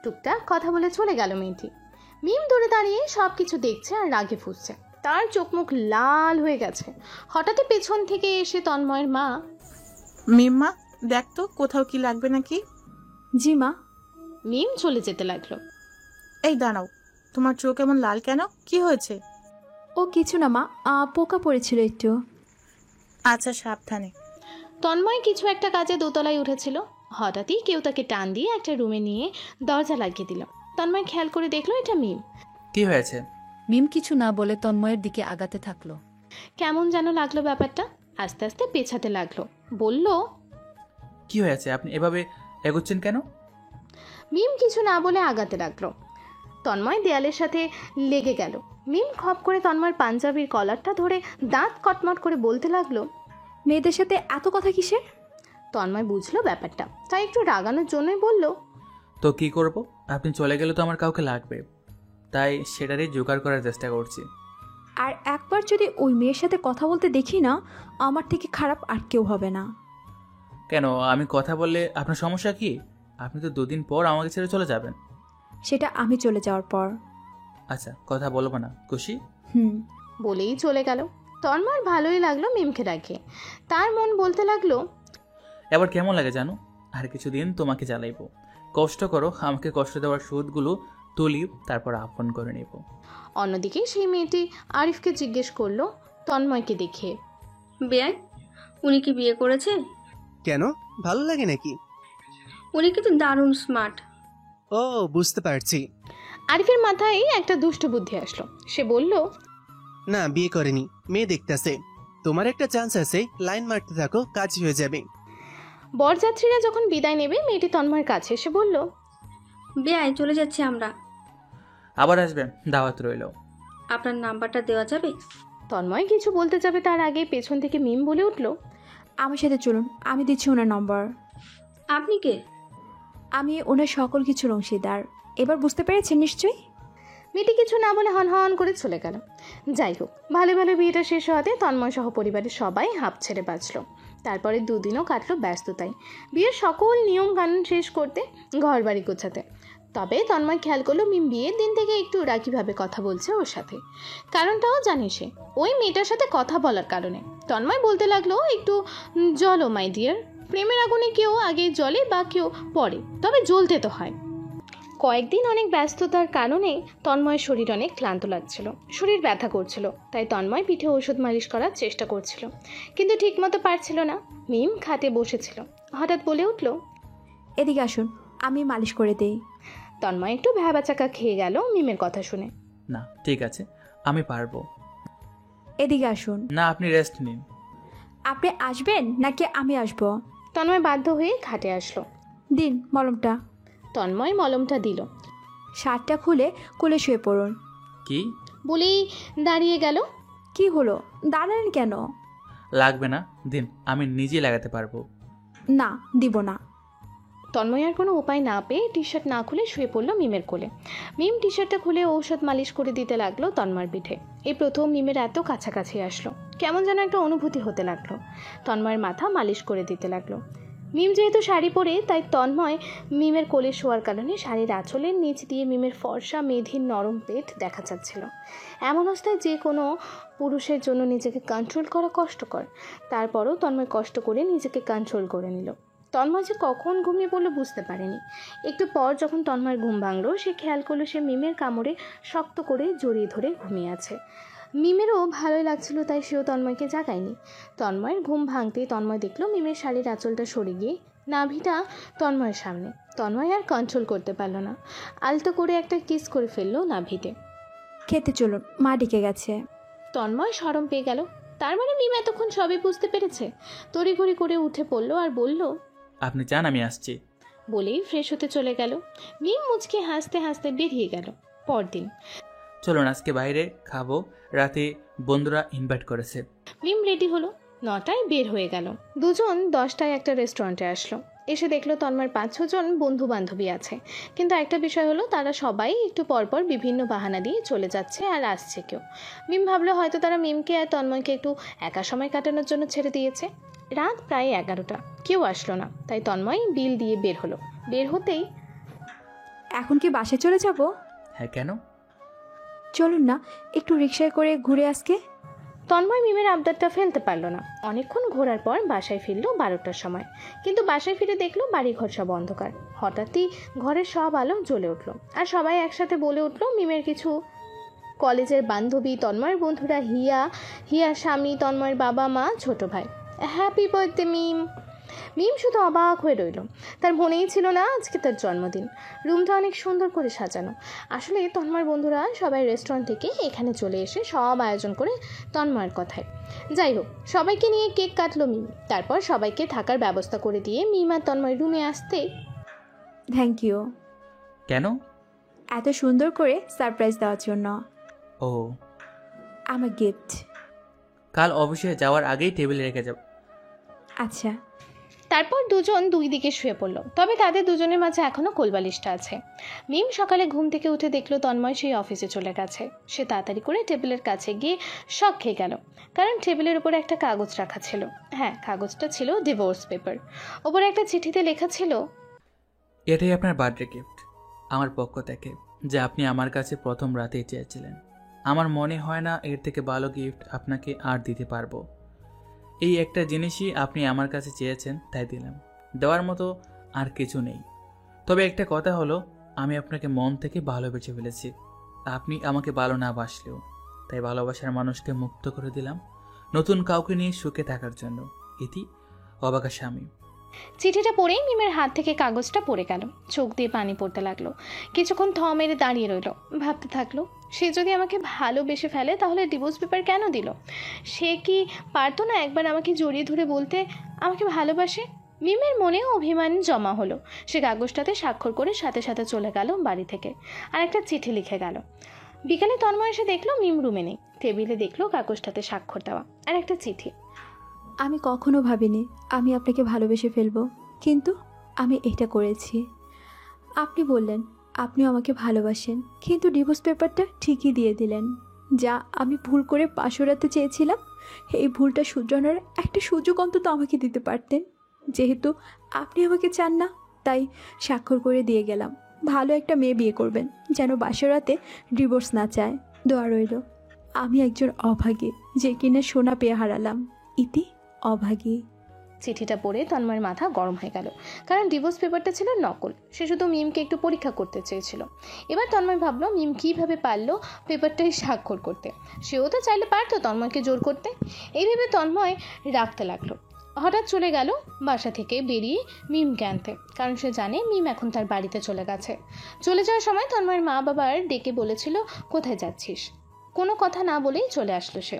টুকটাক কথা বলে চলে গেল মেয়েটি। মিম দূরে দাঁড়িয়ে সব কিছু দেখছে আর রাগে ফুঁসছে। তার চোখ মুখ লাল হয়ে গেছে। হঠাৎই পেছন থেকে এসে তন্ময়ের মা, মিম্মা দেখ তো কোথাও কি লাগবে নাকি। জি মা। মিম চলে যেতে লাগলো। এই দাঁড়াও, তোমার চোখ এমন লাল কেন? কি হয়েছে? ও কিছু না মা, পোকা পড়েছিল একটু। আচ্ছা সাবধানে। তন্ময় কিছু একটা কাজে দোতলায় উঠেছিল। হঠাৎই কেউ তাকে টান দিয়ে একটা রুমে নিয়ে দরজা লাগিয়ে দিল। তন্ময় খেয়াল করে দেখলো এটা মিম। কি হয়েছে? মিম কিছু না বলে তন্ময়ের দিকে আগাতে থাকলো। কেমন যেন লাগলো ব্যাপারটা। আস্তে আস্তে পেছাতে লাগলো। বলল, কি হয়েছে? আপনি এভাবে এগোচ্ছেন কেন? মিম কিছু না বলে আগাতে লাগলো। তন্ময় দেয়ালের সাথে লেগে গেল। মিম খপ করে তন্ময়ের পাঞ্জাবির কলারটা ধরে দাঁত কটমট করে বলতে লাগলো, মেয়েদের সাথে এত কথা কিসের? তন্ময় বুঝলো ব্যাপারটা, তাই একটু রাগানোর জন্যই বলল, তো কি করব? আপনি চলে গেলে তো আমার কাউকে লাগবে, তাই সেটারই জোগাড় করার চেষ্টা করছি। আর একবার যদি ওই মেয়ের সাথে কথা বলতে দেখি না, আমার থেকে খারাপ আর কেউ হবে না। কেন? আমি কথা বললে আপনার সমস্যা কি? আপনি তো 2 দিন পর আমাকে ছেড়ে চলে যাবেন। সেটা আমি চলে যাওয়ার পর। আচ্ছা, কথা বলবো না, খুশি? বলেই চলে গেল। তন্ময়ের ভালোই লাগলো মিমকে ডাকে। তার মন বলতে লাগলো, এবার কেমন লাগে জানো? আর কিছুদিন তোমাকে জ্বালাইবো। কষ্ট করো, আমাকে কষ্ট দেওয়ার সুদগুলো তুলি, তারপর আপন করে নেব। অন্যদিকে সেই মেয়েটি আরিফকে জিজ্ঞেস করলো তন্ময়কে দেখে, বেয়াই, উনি কি বিয়ে করেছে? কেন, ভালো লাগে নাকি? উনি কিন্তু দারুণ স্মার্ট। ও, বুঝতে পারছি। আরিফের মাথায় একটা দুষ্ট বুদ্ধি আসলো। সে বলল, না, বিয়ে করেনি, মেয়ে দেখতেছে। তোমার একটা চান্স আছে, লাইন মারতে থাকো, কাজ হয়ে যাবে। বরযাত্রীরা যখন বিদায় নেবে মেয়েটি তন্ময়ের কাছে এসে বলল, বেআই চলে যাচ্ছি আমরা। আবার আসবেন, দাওয়াত রইল। আপনার নাম্বারটা দেওয়া যাবে? তন্ময় কিছু বলতে যাবে তার আগে পেছন থেকে মিম বলে উঠল, আমার সাথে চলুন, আমি দিচ্ছি ওনার নম্বর। আপনি কে? আমি ওনার সকল কিছুর অংশীদার। এবার বুঝতে পেরেছেন নিশ্চয়ই? মেয়েটি কিছু না বলে হন হন করে চলে গেল। যাই হোক, ভালো ভালো বিয়েটা শেষ হওয়াতে তন্ময় সহ পরিবারের সবাই হাঁপ ছেড়ে বাঁচল। তারপরে দুদিনও কাটলো ব্যস্ততায়, বিয়ের সকল নিয়ম কানুন শেষ করতে, ঘর বাড়ি গোছাতে। তবে তন্ময় খেয়াল করলো মিম বিয়ের দিন থেকে একটু রাগীভাবে কথা বলছে ওর সাথে। কারণটাও জানে সে, ওই মেয়েটার সাথে কথা বলার কারণে। তন্ময় বলতে লাগলো, একটু জ্বলো মাই ডিয়ার, প্রেমের আগুনে কেউ আগে জ্বলে বা কেউ পরে, তবে জ্বলতে তো হয়। কয়েকদিন অনেক ব্যস্ততার কারণে তন্ময়ের শরীর অনেক ক্লান্ত লাগছিল, শরীর ব্যথা করছিল। তাই তন্ময় পিঠে ওষুধ মালিশ করার চেষ্টা করছিল, কিন্তু ঠিকমতো পারছিল না। মিম খাটে বসেছিল, হঠাৎ বলে উঠল, এদিকে আসুন, আমি মালিশ করে দেই। তন্ময় একটু ভ্যাবাচাকা খেয়ে গেল মিমের কথা শুনে। না ঠিক আছে, আমি পারবো। এদিকে আসুন। না, আপনি রেস্ট নিন। আপনি আসবেন নাকি আমি আসবো? তন্ময় বাধ্য হয়ে খাটে আসলো। দিন মলমটা। তন্ময় মলমটা দিল। শার্টটা খুলে কোলে শুয়ে পড়ুন। কি বলেই দাঁড়িয়ে গেল। কি হলো, দাঁড়ালেন কেন? লাগবে না, দিন, আমি নিজে লাগাতে পারবো। না, দিব না। তন্ময় আর কোনো উপায় না পেয়ে টি শার্ট না খুলে শুয়ে পড়লো মিমের কোলে। মিম টি শার্টটা খুলে ঔষধ মালিশ করে দিতে লাগলো তন্ময়ের পিঠে। এই প্রথম মিমের এত কাছাকাছি আসলো, কেমন যেন একটা অনুভূতি হতে লাগলো। তন্ময়ের মাথা মালিশ করে দিতে লাগলো। মিম যেহেতু শাড়ি পরে, তাই তন্ময় মিমের কোলে শোয়ার কারণে শাড়ির আঁচলের নিচ দিয়ে মিমের ফর্সা মেধির নরম পেট দেখা যাচ্ছিল। এমন অবস্থায় যে কোনো পুরুষের জন্য নিজেকে কন্ট্রোল করা কষ্টকর, তারপরও তন্ময় কষ্ট করে নিজেকে কন্ট্রোল করে নিল। তন্ময় যে কখন ঘুমিয়ে পড়লো বুঝতে পারেনি। একটু পর যখন তন্ময়ের ঘুম ভাঙলো, সে খেয়াল করলো সে মিমের কামড়ে শক্ত করে জড়িয়ে ধরে ঘুমিয়ে আছে। মিমেরও ভালোই লাগছিল, তাই সেও তন্ময়কে জাগায়নি। তন্ময়ের ঘুম ভাঙতেই তন্ময় দেখলো মিমের শাড়ির আঁচলটা সরে গিয়ে নাভিটা তন্ময়ের সামনে। তন্ময় আর কন্ট্রোল করতে পারলো না, আলতো করে একটা কিস করে ফেললো নাভিতে। খেতে চলুন, মা ডেকে গেছে। তন্ময় শরম পেয়ে গেল, তার মানে মিম এতক্ষণ সবই বুঝতে পেরেছে। তড়িঘড়ি করে উঠে পড়লো আর বলল, আপনি চান আমি আসছি। বলেই ফ্রেশ হতে চলে গেল। মিম মুচকে হাসতে হাসতে বেরিয়ে গেল। পরদিন, চলুন আজকে বাইরে খাবো, রাতে বন্ধুরা ইনভাইট করেছে। মিম রেডি হলো, 9টায় বের হয়ে গেল। দুজন 10টায় একটা রেস্টুরেন্টে আসলো। এসে দেখলো তন্ময়ের 5-6 জন বন্ধু বান্ধবী আছে, কিন্তু একটা বিষয় হলো তারা সবাই একটু পরপর বিভিন্ন বাহানা দিয়ে চলে যাচ্ছে আর আসছে কেউ। মিম ভাবলো হয়তো তারা মিমকে আর তন্ময়কে একটু একা সময় কাটানোর জন্য ছেড়ে দিয়েছে। রাত প্রায় 11টা, কেউ আসলো না, তাই তন্ময় বিল দিয়ে বের হলো। বের হতেই, এখন কি বাসায় চলে যাব? হ্যাঁ, কেন? চলুন না, একটু রিক্সায় করে ঘুরে আজকে। তন্ময় মিমের আবদারটা ফেলতে পারলো না। অনেকক্ষণ ঘোরার পর বাসায় ফিরল 12টার সময়, কিন্তু বাসায় ফিরে দেখলো বাড়িঘর সব অন্ধকার। হঠাৎই ঘরের সব আলো জ্বলে উঠলো, আর সবাই একসাথে বলে উঠলো মিমের কিছু কলেজের বান্ধবী, তন্ময়ের বন্ধুরা, হিয়ার স্বামী, তন্ময়ের বাবা মা, ছোট ভাই। হ্যাপি বার্থডে মিম। মিম শুধু অবাক হয়ে রইল, তার মনেই ছিল না আজকে তার জন্মদিন। রুমটা অনেক সুন্দর করে সাজানো। আসলে তন্ময়ের বন্ধুরা সবাই রেস্টুরেন্ট থেকে এখানে চলে এসে সব আয়োজন করে তন্ময়ের কথায়। যাই হোক, সবাইকে নিয়ে কেক কাটলো মিম। তারপর সবাইকে থাকার ব্যবস্থা করে দিয়ে মিম আর তন্ময় রুমে আসতে, থ্যাংক ইউ। কেন? এত সুন্দর করে সারপ্রাইজ দেওয়ার জন্য। ও, আমার গিফট। কাল অফিসে যাওয়ার আগেই টেবিলে রেখে যাব। আচ্ছা। তারপর দুজন দুই দিকে শুয়ে পড়ল, তবে তাদের দুজনের মাঝে এখনও কোলবালিশটা আছে। মিম সকালে ঘুম থেকে উঠে দেখলো তন্ময় সেই অফিসে চলে গেছে। সে তাড়াতাড়ি করে টেবিলের কাছে গিয়ে শক খেয়ে গেল, কারণ টেবিলের উপর একটা কাগজ রাখা ছিল। হ্যাঁ, কাগজটা ছিল ডিভোর্স পেপার। ওপরে একটা চিঠিতে লেখা ছিল, এটাই আপনার বার্থডে গিফট আমার পক্ষ থেকে, যা আপনি আমার কাছে প্রথম রাতেই চেয়েছিলেন। আমার মনে হয় না এর থেকে ভালো গিফট আপনাকে আর দিতে পারবো। এই একটা জিনিসই আপনি আমার কাছে চেয়েছেন, তাই দিলাম। দেওয়ার মতো আর কিছু নেই। তবে একটা কথা হলো, আমি আপনাকে মন থেকে ভালোবেসে ফেলেছি। আপনি আমাকে ভালো না বাসলেও, তাই ভালোবাসার মানুষকে মুক্ত করে দিলাম নতুন কাউকে নিয়ে সুখে থাকার জন্য। ইতি অবাকা স্বামী। চিঠিটা পড়েই মিমের হাত থেকে কাগজটা পড়ে গেল, চোখ দিয়ে পানি পড়তে লাগলো। কিছুক্ষণ থ মেরে দাঁড়িয়ে রইল, ভাবতে থাকলো, সে যদি আমাকে ভালোবেসে ফেলে তাহলে ডিভোর্স পেপার কেন দিল? সে কি পারতো না একবার আমাকে জড়িয়ে ধরে বলতে আমাকে ভালোবাসে? মিমের মনে অভিমান জমা হলো। সে কাগজটাতে স্বাক্ষর করে সাথে সাথে চলে গেল বাড়ি থেকে, আর একটা চিঠি লিখে গেল। বিকালে তন্ময় এসে দেখলো মিম রুমে নেই। টেবিলে দেখলো কাগজটাতে স্বাক্ষর দেওয়া আর একটা চিঠি। আমি কখনো ভাবিনি আমি আপনাকে ভালোবেসে ফেলবো, কিন্তু আমি এটা করেছি। আপনি বললেন আপনি আমাকে ভালোবাসেন, কিন্তু ডিভোর্স পেপারটা ঠিকই দিয়ে দিলেন। যা আমি ভুল করে পাশ উড়াতে চেয়েছিলাম, এই ভুলটা শুধরানোর একটা সুযোগ অন্তত আমাকে দিতে পারতেন। যেহেতু আপনি আমাকে চান না, তাই স্বাক্ষর করে দিয়ে গেলাম। ভালো একটা মেয়ে বিয়ে করবেন, যেন বাসরাতে ডিভোর্স না চায়। দোয়া রইল। আমি একজন অভাগী, যে কিনা সোনা পেয়ে হারালাম। ইতি অভাগী। চিঠিটা পড়ে তন্ময়ের মাথা গরম হয়ে গেল, কারণ ডিভোর্স পেপারটা ছিল নকল। সে শুধু মিমকে একটু পরীক্ষা করতে চেয়েছিল। এবার তন্ময় ভাবলো মিম কীভাবে পারলো পেপারটাই স্বাক্ষর করতে। সেও তো চাইলে পারতো তন্ময়কে জোর করতে। এই ভেবে তন্ময় রাখতে লাগলো। হঠাৎ চলে গেল বাসা থেকে বেরিয়ে মিমকে আনতে, কারণ সে জানে মিম এখন তার বাড়িতে চলে গেছে। চলে যাওয়ার সময় তন্ময়ের মা বাবার ডেকে বলেছিল কোথায় যাচ্ছিস। কোনো কথা না বলেই চলে আসলো সে।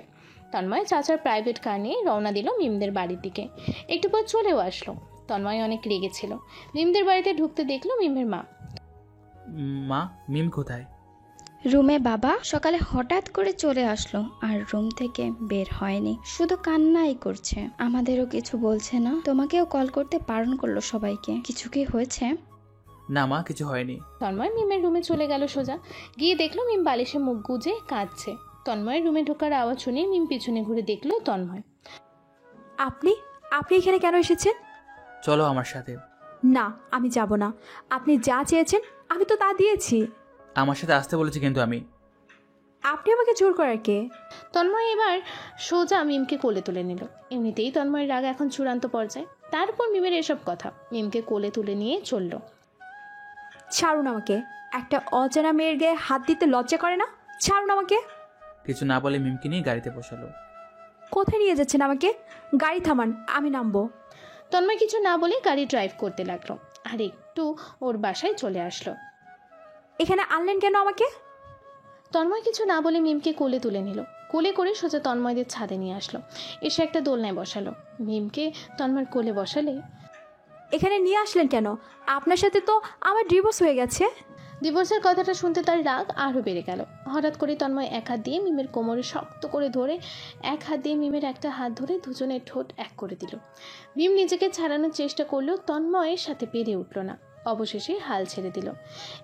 তন্ময় চাচার প্রাইভেট কার নিয়ে রওনা দিল মিমদের বাড়ির দিকে। একটু পর চলেও আসলো। তন্ময় অনেক রেগেছিল। মিমদের বাড়িতে ঢুকতে দেখলো মিমের মা। মা, মিম কোথায়? রুমে বাবা। সকালে হঠাৎ করে চলে আসলো আর রুম থেকে বের হয়নি, শুধু কান্নাই করছে। আমাদেরও কিছু বলছে না। তোমাকেও কল করতে বারণ করলো সবাইকে। কিছু কি হয়েছে? না মা, কিছু হয়নি। তন্ময় মিমের রুমে চলে গেল সোজা। গিয়ে দেখলো মিম বালিশে মুখ গুজে কাঁদছে। তন্ময়ের রুমে ঢোকার আওয়াজ শুনে মিম পিছনে ঘুরে দেখলো তন্ময়। আপনি এখানে কেন এসেছেন? চলো আমার সাথে। না, আমি যাব না। আপনি যা চেয়েছেন আমি তো তা দিয়েছি। আমার সাথে আসতে বলেছি কিন্তু আমি। আপনি আমাকে জোর করার কে? তন্ময় এবার সোজা মিমকে কোলে তুলে নিল। এমনিতেই তন্ময়ের রাগ এখন চূড়ান্ত পর্যায়ে, তারপর মিমের এসব কথা। মিমকে কোলে তুলে নিয়ে চলল। ছাড়ুন আমাকে। একটা অজানা মেয়ের গায়ে হাত দিতে লজ্জা করে না? ছাড়ুন আমাকে। কিছু না বলে মিমকে নিয়ে গাড়িতে বসালো। কোথায় নিয়ে যাচ্ছেন আমাকে? গাড়ি থামান, আমি নামবো। তন্ময় কিছু না বলে গাড়ি ড্রাইভ করতে লাগলো, আর একটু ওর বাসায় চলে আসলো। এখানে আনলেন কেন আমাকে? তন্ময় কিছু না বলে মিমকে কোলে তুলে নিল। কোলে করে সোজা তন্ময়দের ছাদে নিয়ে আসলো। এসে একটা দোলনায় বসালো। মিমকে তন্ময়ের কোলে বসালে। এখানে নিয়ে আসলেন কেন? আপনার সাথে তো আমার ডিভোর্স হয়ে গেছে। ডিভোর্সের কথাটা শুনতে তার রাগ আরও বেড়ে গেল। হঠাৎ করে তন্ময় এক হাত দিয়ে মিমের কোমরে শক্ত করে ধরে, এক হাত দিয়ে মিমের একটা হাত ধরে দুজনের ঠোঁট এক করে দিল। মিম নিজেকে ছাড়ানোর চেষ্টা করলেও তন্ময়ের সাথে পেরে উঠল না। অবশেষে হাল ছেড়ে দিল।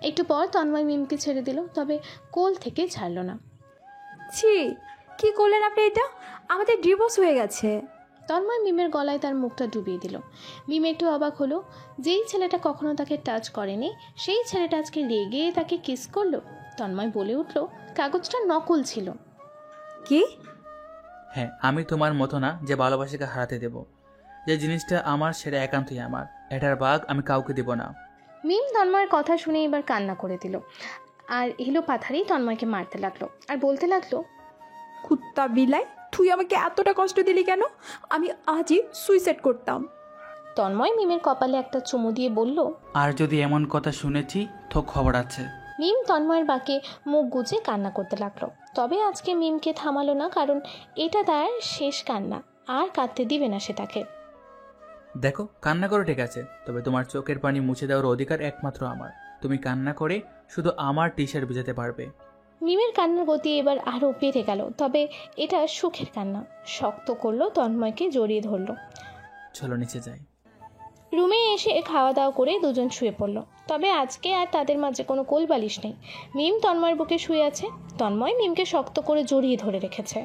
একটু পর তন্ময় মিমকে ছেড়ে দিল, তবে কোল থেকে ছাড়ল না। ছি, কি করলেন আপনি এটা? আমাদের ডিভোর্স হয়ে গেছে। তন্ময় মিমের গলায় তার মুখটা ডুবিয়ে দিল। মিম একটু অবাক হলো। যেই ছেলেটা কখনো তাকে টাচ করেনি, সেই ছেলেটা আজকে রেগে তাকে কিস করলো। তন্ময় বলে উঠল, কাগজটা নকল ছিল। কি? হ্যাঁ, আমি তোমার মতো না যে ভালোবাসাকে হারাতে দেব। যে জিনিসটা আমার সেটা একান্তই আমার। এটার ভাগ আমি কাউকে দেব না। মিম তন্ময়ের কথা শুনে এবার কান্না করে দিল, আর এলো পাথারেই তন্ময়কে মারতে লাগলো, আর বলতে লাগলো, কুত্তা বিলাই, তুই আমাকে এতটা কষ্ট দিলি কেন? আমি আজই সুইসাইড করতাম। তন্ময় মিমের কপালে একটা চুমু দিয়ে বলল, আর যদি এমন কথা শুনেছি তো খবর আছে। মিম তন্ময়ের বাঁকে মুখ গুজে কান্না করতে লাগলো। তবে আজকে মিমকে থামালো না, কারণ এটা তার শেষ কান্না। আর কাঁদতে দিবে না সে তাকে। দেখো, কান্না করো ঠিক আছে, তবে তোমার চোখের পানি মুছে দেওয়ার অধিকার একমাত্র আমার। তুমি কান্না করে শুধু আমার টি শার্ট ভিজাতে পারবে। মিমের কান্নার গতি এবার আরও বেড়ে গেল, তবে এটা সুখের কান্না। শক্ত করলো, তন্ময়কে জড়িয়ে ধরলো। চলো নিচে যাই। রুমে এসে খাওয়া দাওয়া করে দুজন শুয়ে পড়লো। তবে আজকে আর তাদের মাঝে কোনো কোলবালিশ নেই। মিম তন্ময়ের বুকে শুয়ে আছে। তন্ময় মিমকে শক্ত করে জড়িয়ে ধরে রেখেছে।